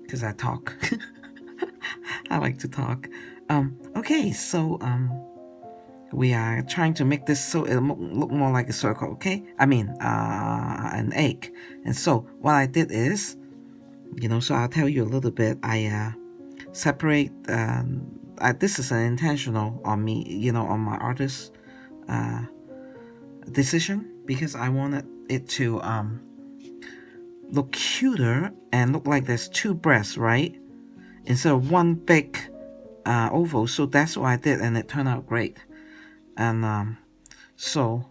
because I talk. I like to talk. Okay, so we are trying to make this so it look more like a circle, okay? I mean, an egg. And so what I did is, so I'll tell you a little bit. I separate. This is an intentional on me, on my artist decision because I wanted it to look cuter and look like there's two breasts, right? Instead of one big oval. So that's what I did, and it turned out great. And so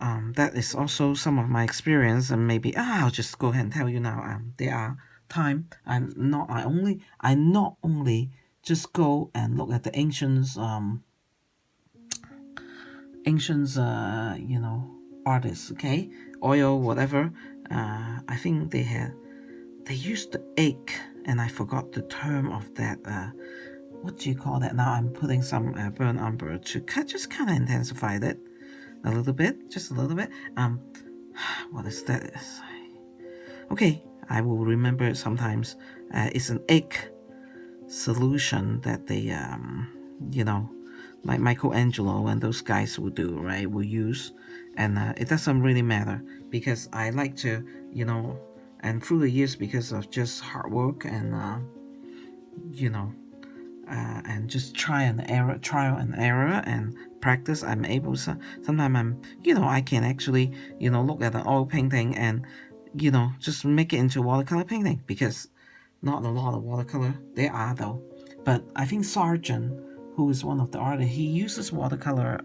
that is also some of my experience, and maybe I'll just go ahead and tell you now. There are time I not only just go and look at the ancients artists, okay, oil, whatever. I think they used the egg, and I forgot the term of that. What do you call that? Now I'm putting some burnt umber to just kind of intensify it a little bit, just a little bit. What is that? Okay, I will remember it sometimes. It's an egg solution that they, like Michelangelo and those guys will do, right? Will use, and it doesn't really matter because I like to, and through the years because of just hard work and, and just trial and error and practice, I'm able to, sometimes I can actually, look at an oil painting and, just make it into watercolor painting because not a lot of watercolor. There are though. But I think Sargent, who is one of the artists, he uses watercolor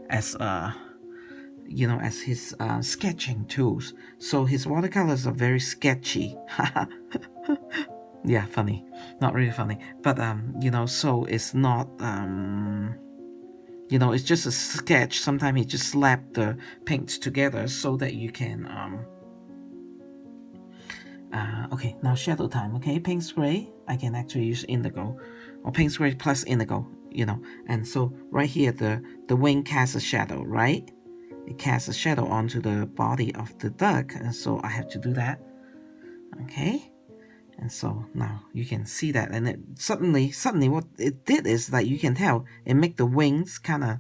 as as his sketching tools. So his watercolors are very sketchy. Yeah, funny. Not really funny. But so it's not it's just a sketch. Sometimes he just slap the paints together so that you can okay, now shadow time, okay? Paint spray, I can actually use indigo or paint spray plus indigo, and so right here the wing casts a shadow, right? It casts a shadow onto the body of the duck, and so I have to do that, okay? And so now you can see that, and it suddenly what it did is that you can tell it make the wings kind of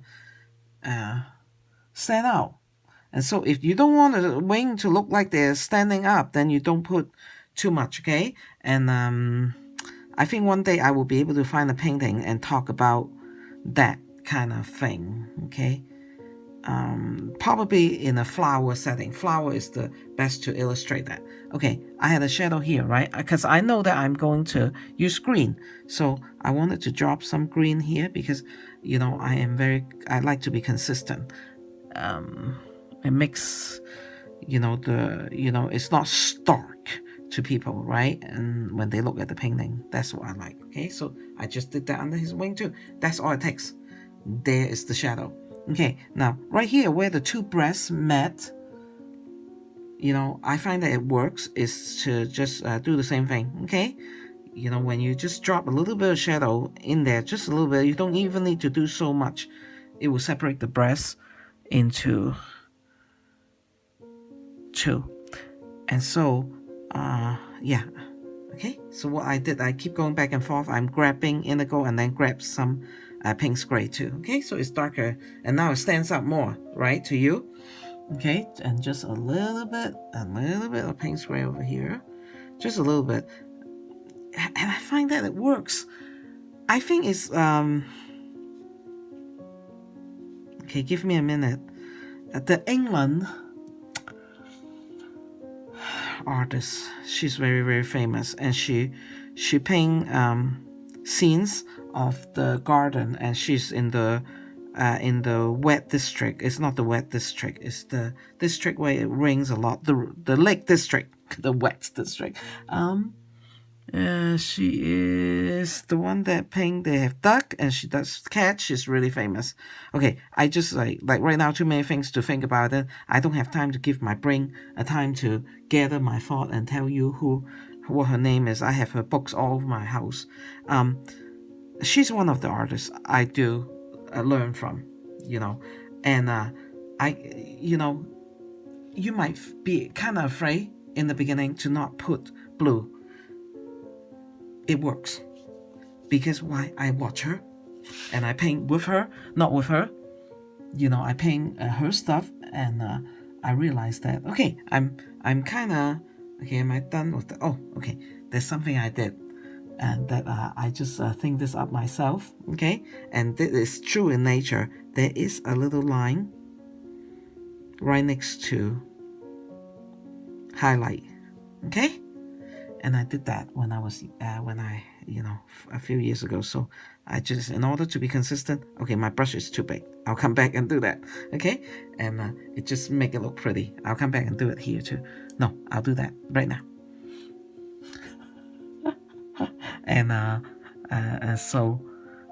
stand out. And so if you don't want the wing to look like they're standing up, then you don't put too much, okay? And I think one day I will be able to find a painting and talk about that kind of thing, okay? probably in a flower setting. Flower is the best to illustrate that. Okay, I had a shadow here, right? Because I know that I'm going to use green. So I wanted to drop some green here because, I like to be consistent. It makes, it's not stark to people, right? And when they look at the painting, that's what I like. Okay, so I just did that under his wing too. That's all it takes. There is the shadow. Okay, now right here where the two breasts met, I find that it works is to just do the same thing. Okay, when you just drop a little bit of shadow in there, just a little bit, you don't even need to do so much. It will separate the breasts into two. And so, yeah. Okay, so what I did, I keep going back and forth. I'm grabbing indigo and then grab some pink gray too. Okay, so it's darker and now it stands out more, right, to you. Okay, and just a little bit of pink gray over here. Just a little bit. And I find that it works. I think it's, okay, give me a minute. The England artist, she's very, very famous, and she paint scenes of the garden, and she's in the wet district. It's not the wet district, it's the district where it rains a lot, the lake district, the wet district. She is the one that paint. They have duck, and she does cat. She's really famous. Okay, I just like right now too many things to think about it. I don't have time to give my brain a time to gather my thought and tell you what her name is. I have her books all over my house. She's one of the artists I do learn from, and you might be kind of afraid in the beginning to not put blue. It works because why? I watch her and I paint with her, not with her. I paint her stuff, and I realize that okay, I'm kind of okay. Am I done with the? Oh, okay. There's something I did, and that I just think this up myself. Okay, and this is true in nature. There is a little line right next to highlight. Okay. And I did that when I a few years ago. So I just, in order to be consistent, okay, my brush is too big. I'll come back and do that, okay? And it just make it look pretty. I'll come back and do it here too. No, I'll do that right now. and so,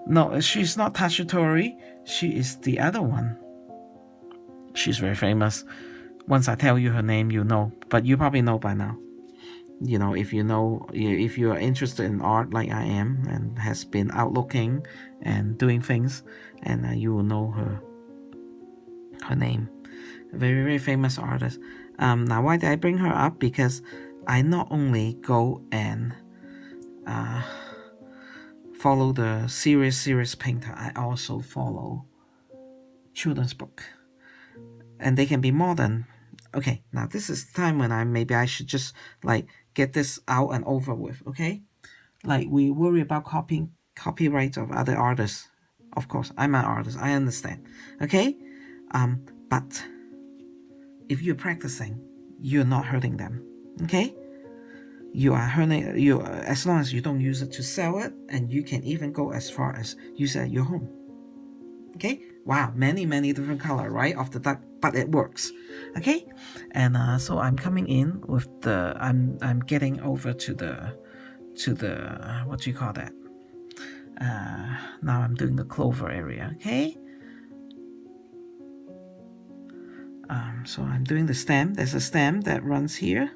no, she's not Tashitori. She is the other one. She's very famous. Once I tell you her name, you know. But you probably know by now. If you are interested in art like I am and has been out looking and doing things, and you will know her name. A very, very famous artist. Now, why did I bring her up? Because I not only go and follow the serious painter, I also follow children's book, and they can be modern. Okay, now this is the time when I should just like get this out and over with, okay? Like we worry about copyright of other artists. Of course, I'm an artist, I understand. Okay? But if you're practicing, you're not hurting them. Okay? You are hurting you as long as you don't use it to sell it, and you can even go as far as use it at your home. Okay? Wow, many different color, right, of the duck, but it works. Okay, and so I'm coming in with the I'm getting over to the what do you call that? Now I'm doing the Clover area. Okay. So I'm doing the stem. There's a stem that runs here.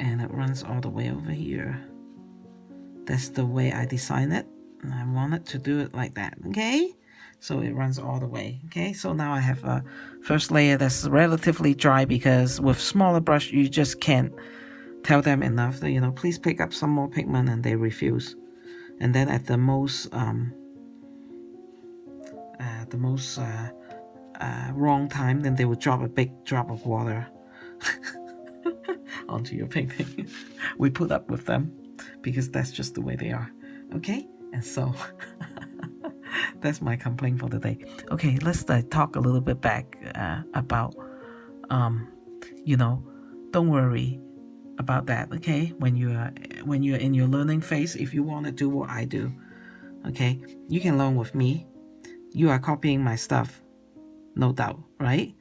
And it runs all the way over here. That's the way I design it. I wanted to do it like that, okay? So it runs all the way, okay? So now I have a first layer that's relatively dry because with smaller brush, you just can't tell them enough that, please pick up some more pigment, and they refuse. And then at the most wrong time, then they would drop a big drop of water onto your painting. We put up with them because that's just the way they are. Okay, and so that's my complaint for the day. Okay, let's talk a little bit back about don't worry about that. Okay, when you're in your learning phase, if you want to do what I do, okay, you can learn with me. You are copying my stuff, no doubt, right?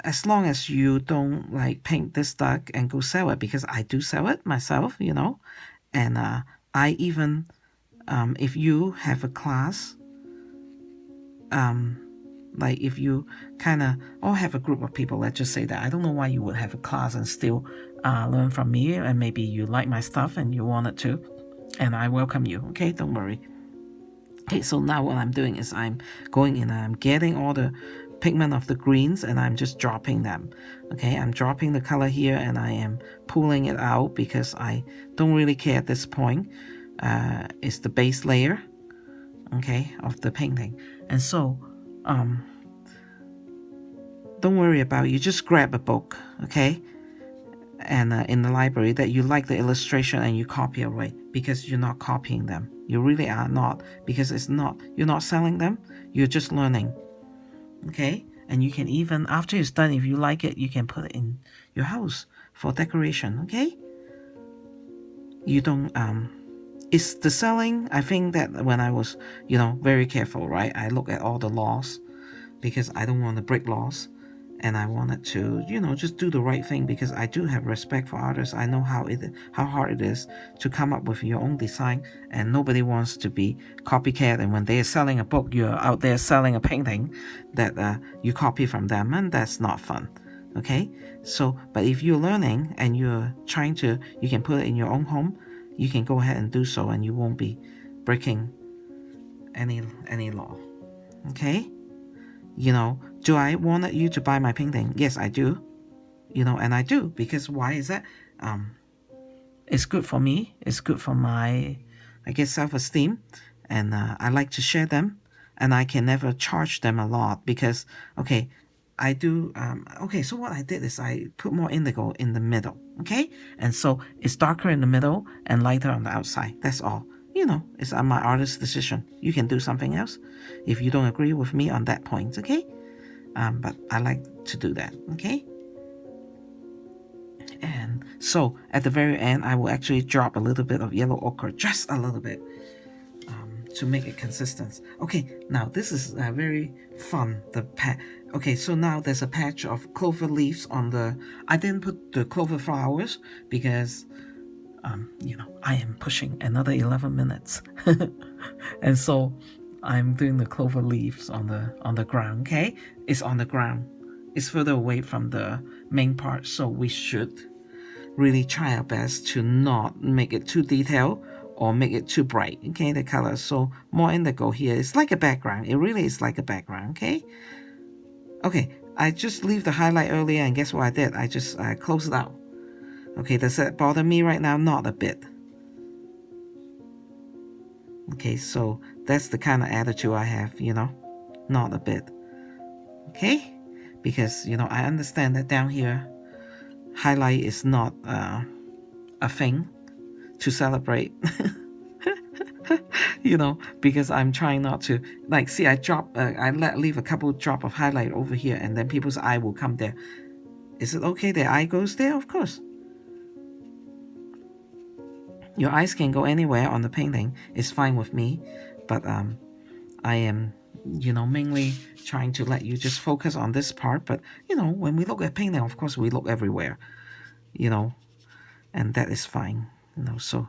As long as you don't like paint this duck and go sell it, because I do sell it myself, and I even if you have a class, like if you kind of all have a group of people, let's just say that, I don't know why you would have a class and still learn from me, and maybe you like my stuff and you wanted to, and I welcome you. Okay, don't worry. Okay, so now what I'm doing is I'm going in and I'm getting all the pigment of the greens and I'm just dropping them. Okay, I'm dropping the color here and I am pulling it out because I don't really care at this point. It's the base layer, okay, of the painting. And so don't worry about it. You just grab a book, okay, and in the library that you like the illustration and you copy away, because you're not copying them. You really are not, because you're not selling them, you're just learning. Okay, and you can even, after it's done, if you like it, you can put it in your house for decoration. Okay, you don't it's the selling. I think that when I was very careful, right, I look at all the laws, because I don't want to break laws, and I wanted to just do the right thing, because I do have respect for artists. I know how hard it is to come up with your own design, and nobody wants to be copycat, and when they're selling a book, you're out there selling a painting that you copy from them, and that's not fun. Okay, so but if you're learning and you're trying to, you can put it in your own home, you can go ahead and do so, and you won't be breaking any law. Okay, do I want you to buy my painting? Yes, I do. And I do, because why is that? It's good for me. It's good for my, I guess, self-esteem, and I like to share them, and I can never charge them a lot, because okay, I do. Okay, so what I did is I put more indigo in the middle. Okay, and so it's darker in the middle and lighter on the outside. That's all. It's my artist's decision. You can do something else if you don't agree with me on that point. Okay. But I like to do that. Okay. And so at the very end, I will actually drop a little bit of yellow ochre, just a little bit, to make it consistent. Okay, now this is very fun. Okay, so now there's a patch of clover leaves on the. I didn't put the clover flowers because, I am pushing another 11 minutes, and so I'm doing the clover leaves on the ground. Okay, it's on the ground. It's further away from the main part, so we should really try our best to not make it too detailed or make it too bright. Okay, the color. So more indigo here. It's like a background. It really is like a background. Okay. Okay, I just leave the highlight earlier, and guess what I did? I just closed it out. Okay, does that bother me right now? Not a bit. Okay, so that's the kind of attitude I have, not a bit. Okay, because I understand that down here highlight is not a thing to celebrate. Because I'm trying not to, like, see, I leave a couple drop of highlight over here, and then people's eye will come there. Is it okay their eye goes there? Of course. Your eyes can go anywhere on the painting. It's fine with me, but I am, mainly trying to let you just focus on this part. But when we look at painting, of course we look everywhere, and that is fine. So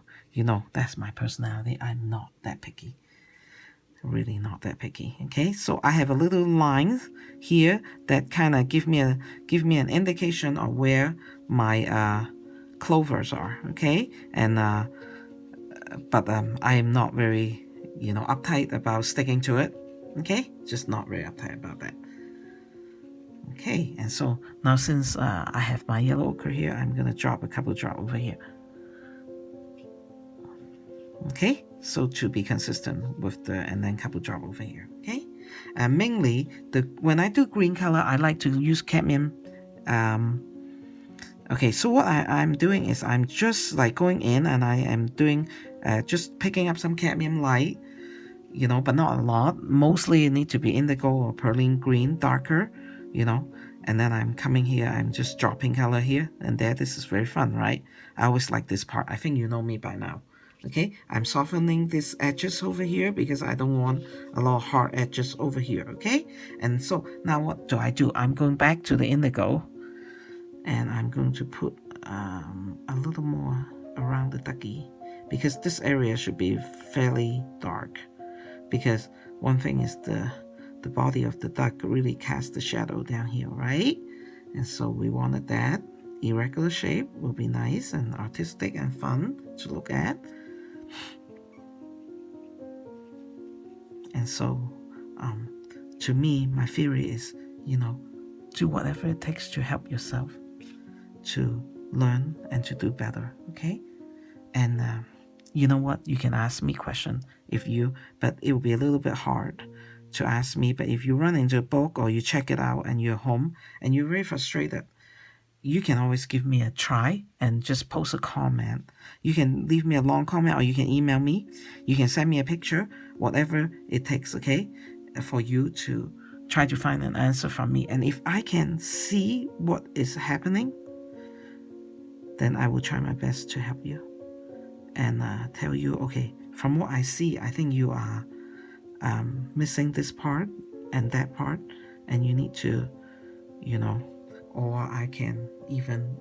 that's my personality. I'm not that picky. Really not that picky. Okay, so I have a little lines here that kind of give me an indication of where my clovers are. Okay, and but I am not very uptight about sticking to it. Okay, just not very uptight about that. Okay, and so now since I have my yellow ochre here, I'm gonna drop a couple drop over here. Okay, so to be consistent with and then couple drop over here. Okay, and mainly when I do green color, I like to use cadmium Okay, so what I'm doing is I'm just like going in and I am doing just picking up some cadmium light, but not a lot. Mostly it need to be indigo or perlene green, darker, and then I'm coming here, I'm just dropping color here and there. This is very fun, right? I always like this part. I think you know me by now. Okay, I'm softening these edges over here because I don't want a lot of hard edges over here. Okay, and so now what do? I'm going back to the indigo and I'm going to put a little more around the ducky because this area should be fairly dark, because one thing is the body of the duck really casts the shadow down here, right? And so we wanted that irregular shape will be nice and artistic and fun to look at. And so to me, my theory is, do whatever it takes to help yourself to learn and to do better, okay? And you know what? You can ask me question but it will be a little bit hard to ask me. But if you run into a book or you check it out and you're home and you're very frustrated, you can always give me a try and just post a comment. You can leave me a long comment or you can email me. You can send me a picture, whatever it takes, okay, for you to try to find an answer from me. And if I can see what is happening, then I will try my best to help you and tell you, okay, from what I see, I think you are missing this part and that part, and you need to, or I can even,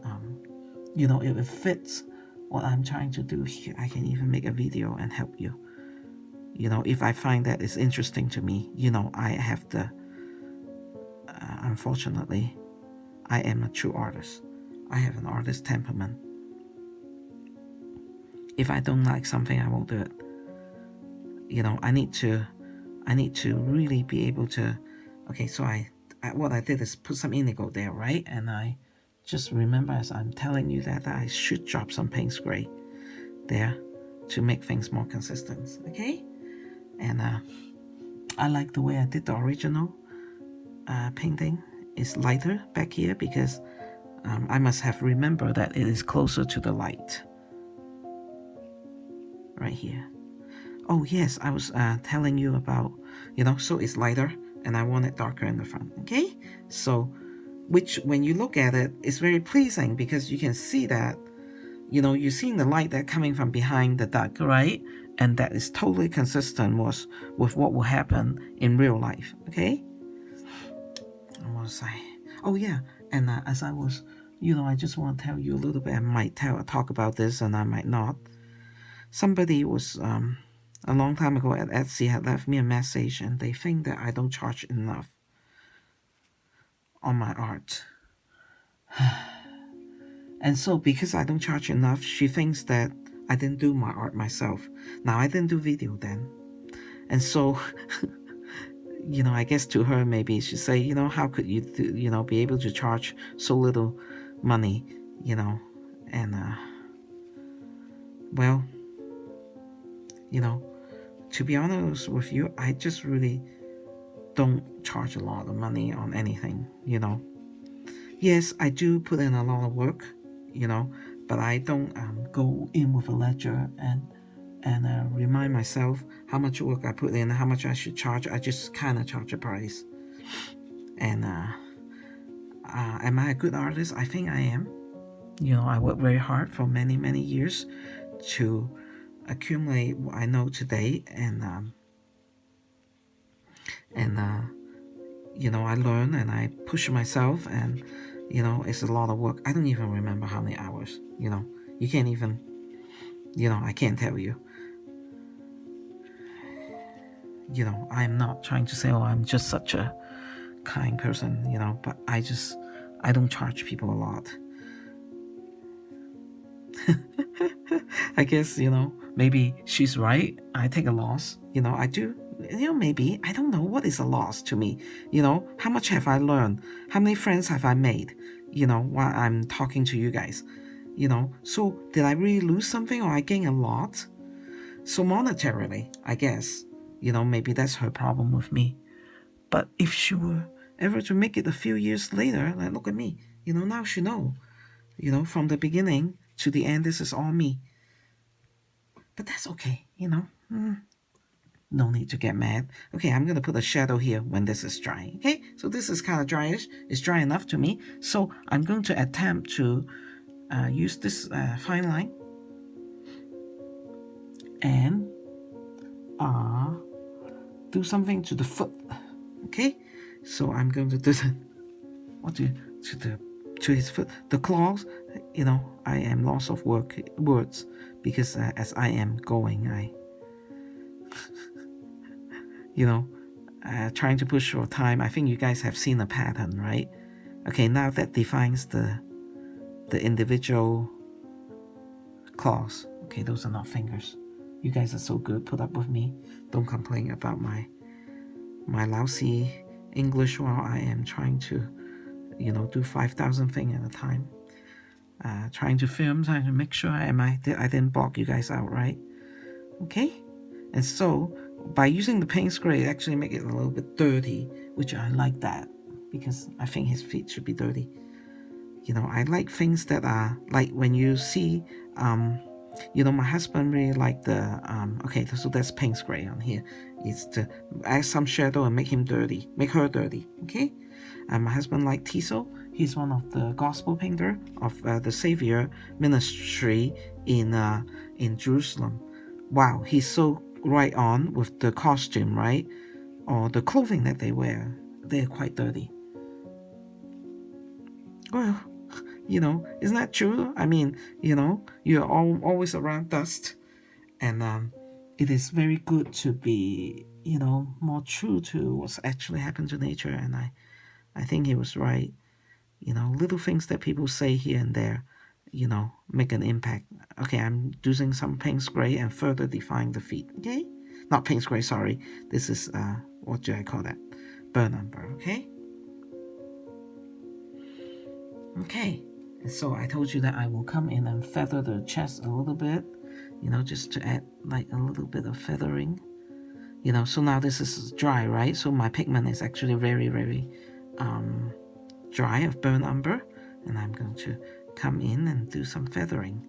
if it fits what I'm trying to do here, I can even make a video and help you. If I find that it's interesting to me, I have the, unfortunately, I am a true artist. I have an artist temperament. If I don't like something, I won't do it. I need to really be able to. Okay, so what I did is put some indigo there, right? And I just remember as I'm telling you that I should drop some Payne's Gray there to make things more consistent, okay? And I like the way I did the original painting. It's lighter back here because I must have remembered that it is closer to the light. Right here. Oh yes, I was telling you about, so it's lighter and I want it darker in the front, okay? So, which when you look at it, it's very pleasing because you can see that, you're seeing the light that coming from behind the duck, right? And that is totally consistent with what will happen in real life, okay? What was I? Oh yeah, and as I was, I just want to tell you a little bit. I might talk about this and I might not. Somebody was a long time ago at Etsy had left me a message, and they think that I don't charge enough on my art. And so because I don't charge enough, she thinks that I didn't do my art myself. Now, I didn't do video then. And so, I guess to her, maybe she'd say, how could you, be able to charge so little money, and, well, to be honest with you, I just really don't charge a lot of money on anything, Yes, I do put in a lot of work, but I don't go in with a ledger and remind myself how much work I put in, how much I should charge. I just kind of charge a price. And am I a good artist? I think I am. I work very hard for many, many years to accumulate what I know today, and I learn and I push myself, and it's a lot of work. I don't even remember how many hours. You can't even, I can't tell you. I'm not trying to say, I'm just such a kind person, but I don't charge people a lot. I guess, maybe she's right. I take a loss. I do. Maybe. I don't know what is a loss to me. How much have I learned? How many friends have I made? While I'm talking to you guys. So did I really lose something or I gain a lot? So monetarily, I guess, maybe that's her problem with me. But if she were ever to make it a few years later, like look at me, now she know, from the beginning to the end, this is all me. But that's okay. No need to get mad. Okay, I'm gonna put a shadow here when this is dry. Okay, so this is kind of dryish. It's dry enough to me. So I'm going to attempt to use this fine line and do something to the foot. Okay, so I'm going to do to his foot. The claws, I am lost of words because as I am going, trying to push for time. I think you guys have seen a pattern, right? Okay, now that defines the individual claws. Okay, those are not fingers. You guys are so good. Put up with me. Don't complain about my lousy English while I am trying to, do 5,000 things at a time. Trying to film, trying to make sure I didn't block you guys out, right? Okay, and so by using the paint spray, it actually make it a little bit dirty, which I like that because I think his feet should be dirty. I like things that are like when you see, my husband really like the, okay, so that's paint spray on here. It's to add some shadow and make her dirty, okay? My husband like Tiso. He's one of the gospel painter of the Savior ministry in Jerusalem. Wow, he's so right on with the costume, right? Or the clothing that they wear. They're quite dirty. Well, isn't that true? I mean, you're always around dust, and it is very good to be, more true to what's actually happened to nature. And I think he was right. Little things that people say here and there, make an impact. Okay, I'm using some paint spray and further define the feet. Okay, not paint spray. Sorry, this is what do I call that? Burn umber. Okay. Okay. And so I told you that I will come in and feather the chest a little bit, just to add like a little bit of feathering. So now this is dry, right? So my pigment is actually very, very dry of burnt umber, and I'm going to come in and do some feathering.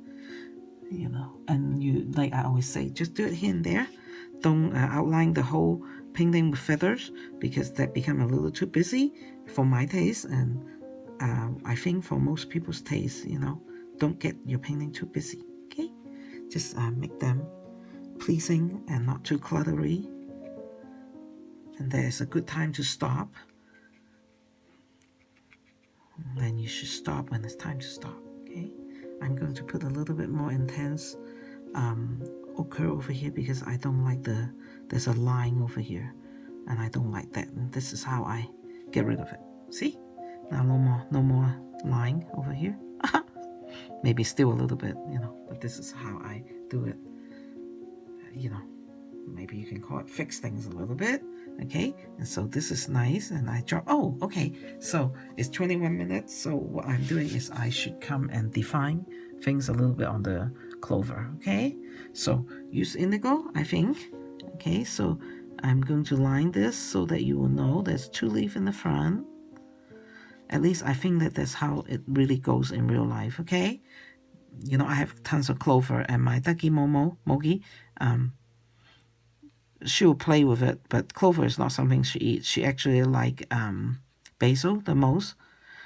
And you, like I always say, just do it here and there. Don't outline the whole painting with feathers because that become a little too busy for my taste, and I think for most people's taste, don't get your painting too busy. Okay, just make them pleasing and not too cluttery. And there's a good time to stop. And you should stop when it's time to stop. Okay, I'm going to put a little bit more intense ochre over here because I don't like there's a line over here, and I don't like that. And this is how I get rid of it. See? Now no more line over here. Maybe still a little bit, but this is how I do it. Maybe you can call it fix things a little bit. Okay, and so this is nice, and I draw. Oh, okay, so it's 21 minutes. So what I'm doing is I should come and define things a little bit on the clover. Okay, so use indigo, I think. Okay, so I'm going to line this so that you will know there's 2 leaves in the front. At least I think that's how it really goes in real life. Okay, I have tons of clover, and my ducky Mogi, she will play with it, but clover is not something she eats. She actually like basil the most.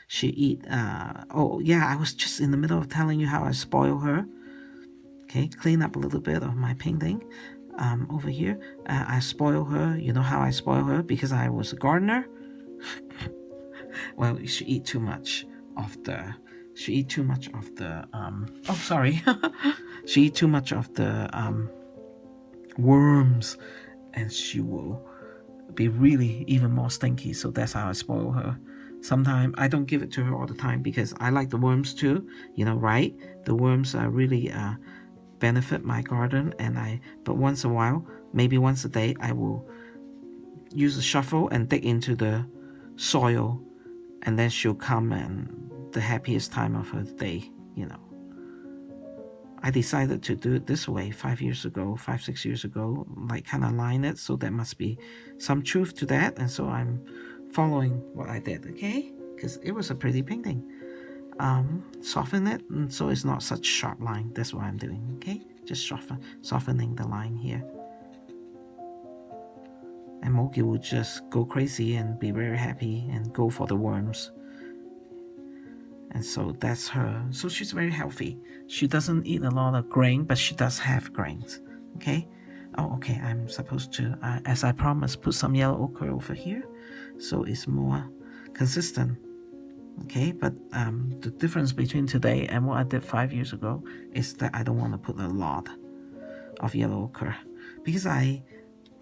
She eat. Oh yeah, I was just in the middle of telling you how I spoil her. Okay, clean up a little bit of my painting. Over here, I spoil her. You know how I spoil her? Because I was a gardener. Well, she eat too much of the. She eat too much of the. Oh, sorry. She eat too much of the worms, and she will be really even more stinky. So that's how I spoil her. Sometimes I don't give it to her all the time because I like the worms too. Right? The worms are really benefit my garden, but once in a while, maybe once a day, I will use a shovel and dig into the soil, and then she'll come, and the happiest time of her day. I decided to do it this way 5 years ago, 5-6 years ago, like kind of line it, so there must be some truth to that, and so I'm following what I did, okay? Because it was a pretty painting. soften it, and so it's not such sharp line. That's what I'm doing. Okay, just softening the line here. And Moki would just go crazy and be very happy and go for the worms. And so that's her. So she's very healthy. She doesn't eat a lot of grain, but she does have grains. Okay. Oh, okay. I'm supposed to, as I promised, put some yellow ochre over here, so it's more consistent. Okay, but the difference between today and what I did 5 years ago is that I don't want to put a lot of yellow ochre because I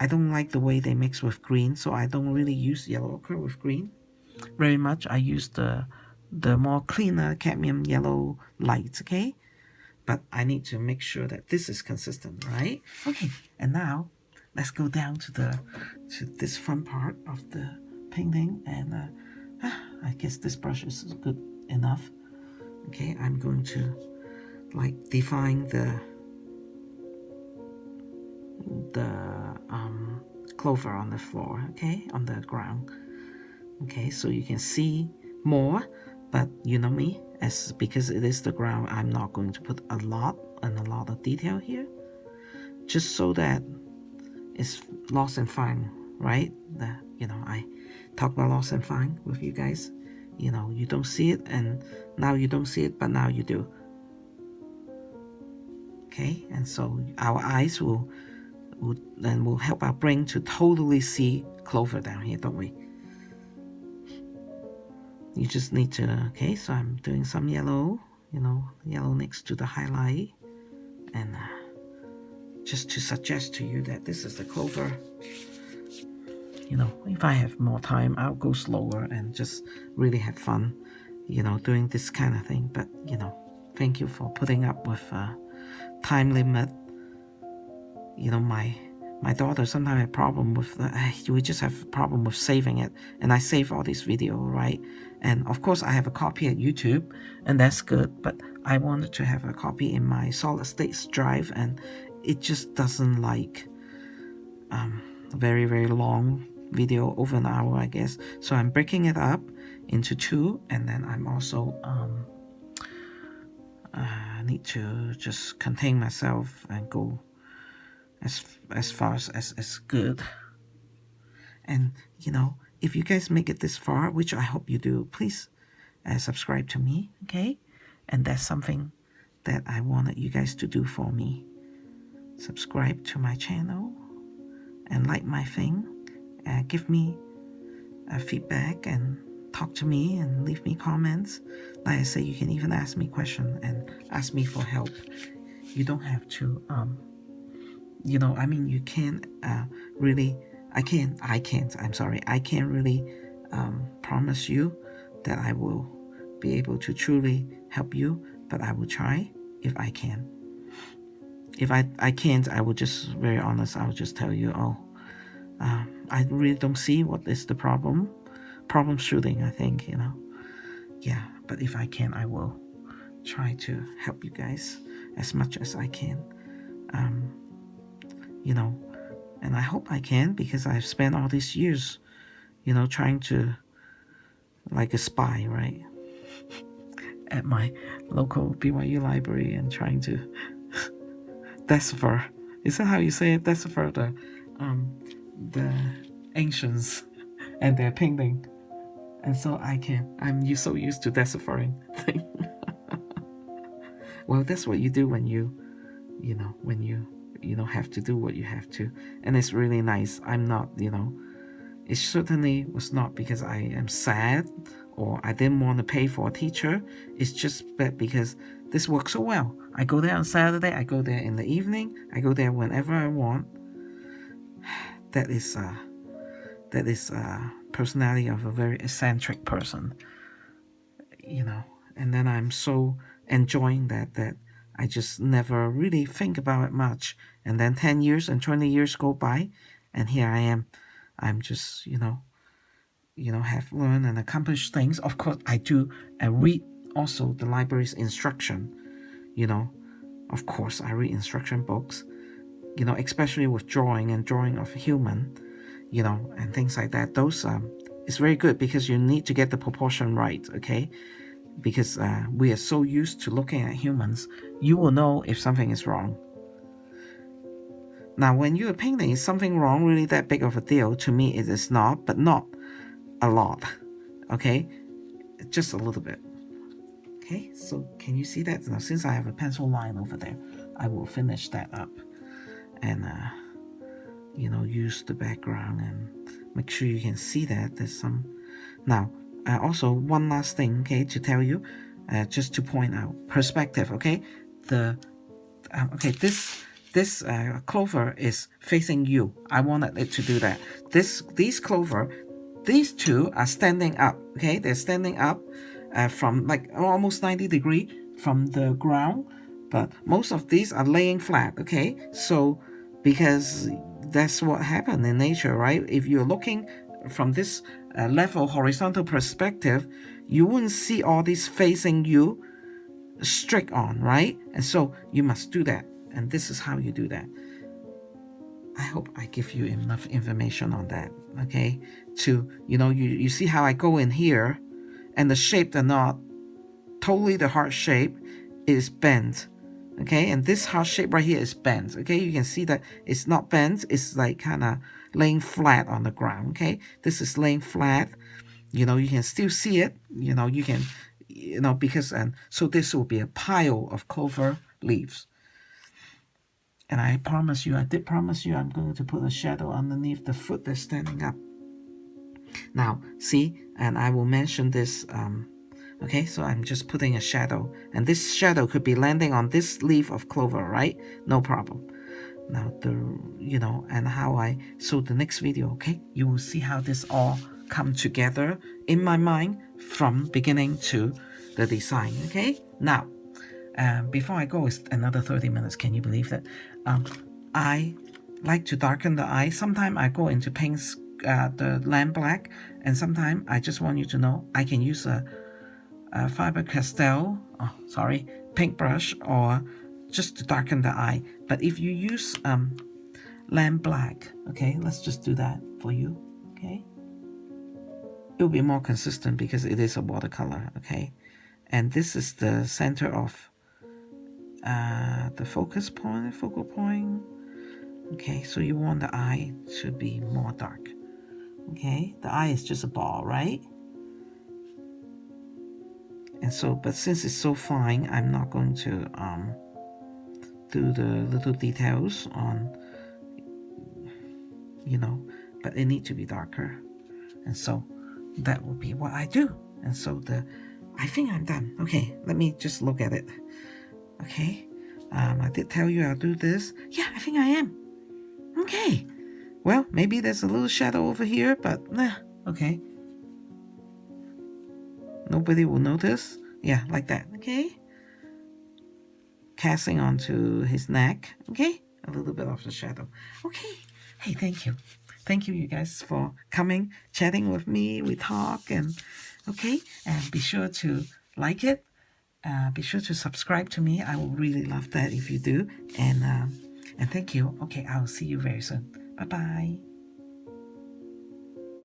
don't like the way they mix with green, so I don't really use yellow ochre with green very much. I use the more cleaner cadmium yellow light, okay? But I need to make sure that this is consistent, right? Okay, and now let's go down to this front part of the painting, and I guess this brush is good enough. Okay, I'm going to like define the clover on the floor, okay, on the ground. Okay, so you can see more, but you know me, as because it is the ground, I'm not going to put a lot of detail here, just so that it's lost and found, right? I talk about lost and found with you guys. You don't see it, and now you don't see it, but now you do. Okay, and so our eyes will help our brain to totally see Clover down here, don't we? You just need to, okay, so I'm doing some yellow, yellow next to the highlight, and just to suggest to you that this is the Clover. If I have more time, I'll go slower and just really have fun, doing this kind of thing. But, thank you for putting up with time limit. My daughter sometimes have a problem with we just have a problem with saving it, and I save all these video, right? And of course I have a copy at YouTube, and that's good, but I wanted to have a copy in my solid state drive, and it just doesn't like very, very long video, over an hour, I guess. So I'm breaking it up into 2, and then I'm also need to just contain myself and go as far as good. And if you guys make it this far, which I hope you do, please subscribe to me, okay? And that's something that I wanted you guys to do for me. Subscribe to my channel and like my thing, give me feedback and talk to me and leave me comments. Like I say, you can even ask me questions and ask me for help. You don't have to you can't really, I can't really promise you that I will be able to truly help you, but I will try if I can. If I can't, I will just, very honest, I'll just tell you, I really don't see what is the problem shooting, I think, yeah, but if I can, I will try to help you guys as much as I can. And I hope I can, because I've spent all these years, trying to, like a spy, right, at my local BYU library, and trying to decipher, is that how you say it? Decipher the ancients and their painting. And so I'm so used to deciphering things. Well, that's what you do when you have to do what you have to. And it's really nice. I'm not, it certainly was not because I am sad or I didn't want to pay for a teacher. It's just that because this works so well. I go there on Saturday, I go there in the evening, I go there whenever I want. That is personality of a very eccentric person, and then I'm so enjoying that I just never really think about it much. And then 10 years and 20 years go by, and here I am. I'm just, have learned and accomplished things. Of course, I do read also the library's instruction, of course, I read instruction books, especially with drawing of human, and things like that. Those, it's very good because you need to get the proportion right, okay? because we are so used to looking at humans, you will know if something is wrong. Now, when you are painting, is something wrong really that big of a deal? To me, it is not, but not a lot. Okay, just a little bit. Okay, so can you see that? Now, since I have a pencil line over there, I will finish that up and use the background and make sure you can see that there's some. Now, also one last thing, okay, to tell you, just to point out perspective. Okay, this clover is facing you. I wanted it to do that. These clover, these two are standing up. Okay, they're standing up from like almost 90 degree from the ground, but most of these are laying flat. Okay, so because that's what happened in nature, right? If you're looking from this level horizontal perspective, you wouldn't see all these facing you straight on, right? And so you must do that, and this is how you do that. I hope I give you enough information on that, okay? To, you see how I go in here, and the shape, they're not totally the heart shape, is bent, okay? And this heart shape right here is bent, okay? You can see that it's not bent, it's like kind of laying flat on the ground, okay? This is laying flat, you can still see it, you can, because, and so this will be a pile of clover leaves. And I did promise you I'm going to put a shadow underneath the foot that's standing up. Now, see, and I will mention this, okay, so I'm just putting a shadow, and this shadow could be landing on this leaf of clover, right? No problem. Now, and so the next video, okay, you will see how this all come together in my mind from beginning to the design, okay? Now, before I go, it's another 30 minutes. Can you believe that? I like to darken the eye. Sometimes I go into pinks, the lamp black, and sometimes I just want you to know I can use a Faber-Castell, paintbrush, or just to darken the eye. But if you use lamp black, okay, let's just do that for you, okay? It will be more consistent because it is a watercolor, okay? And this is the center of the focal point. Okay, so you want the eye to be more dark. Okay, the eye is just a ball, right? And so, but since it's so fine, I'm not going to do the little details on, but it needs to be darker. And so that will be what I do. And so I think I'm done. Okay, let me just look at it. Okay, I did tell you I'll do this. Yeah, I think I am. Okay, well, maybe there's a little shadow over here, but okay. Nobody will notice. Yeah, like that, okay? Casting onto his neck, okay? A little bit of the shadow. Okay, hey, thank you. Thank you, you guys, for coming, chatting with me. We talk, and okay, and be sure to like it. Be sure to subscribe to me. I will really love that if you do. And thank you. Okay, I'll see you very soon. Bye-bye.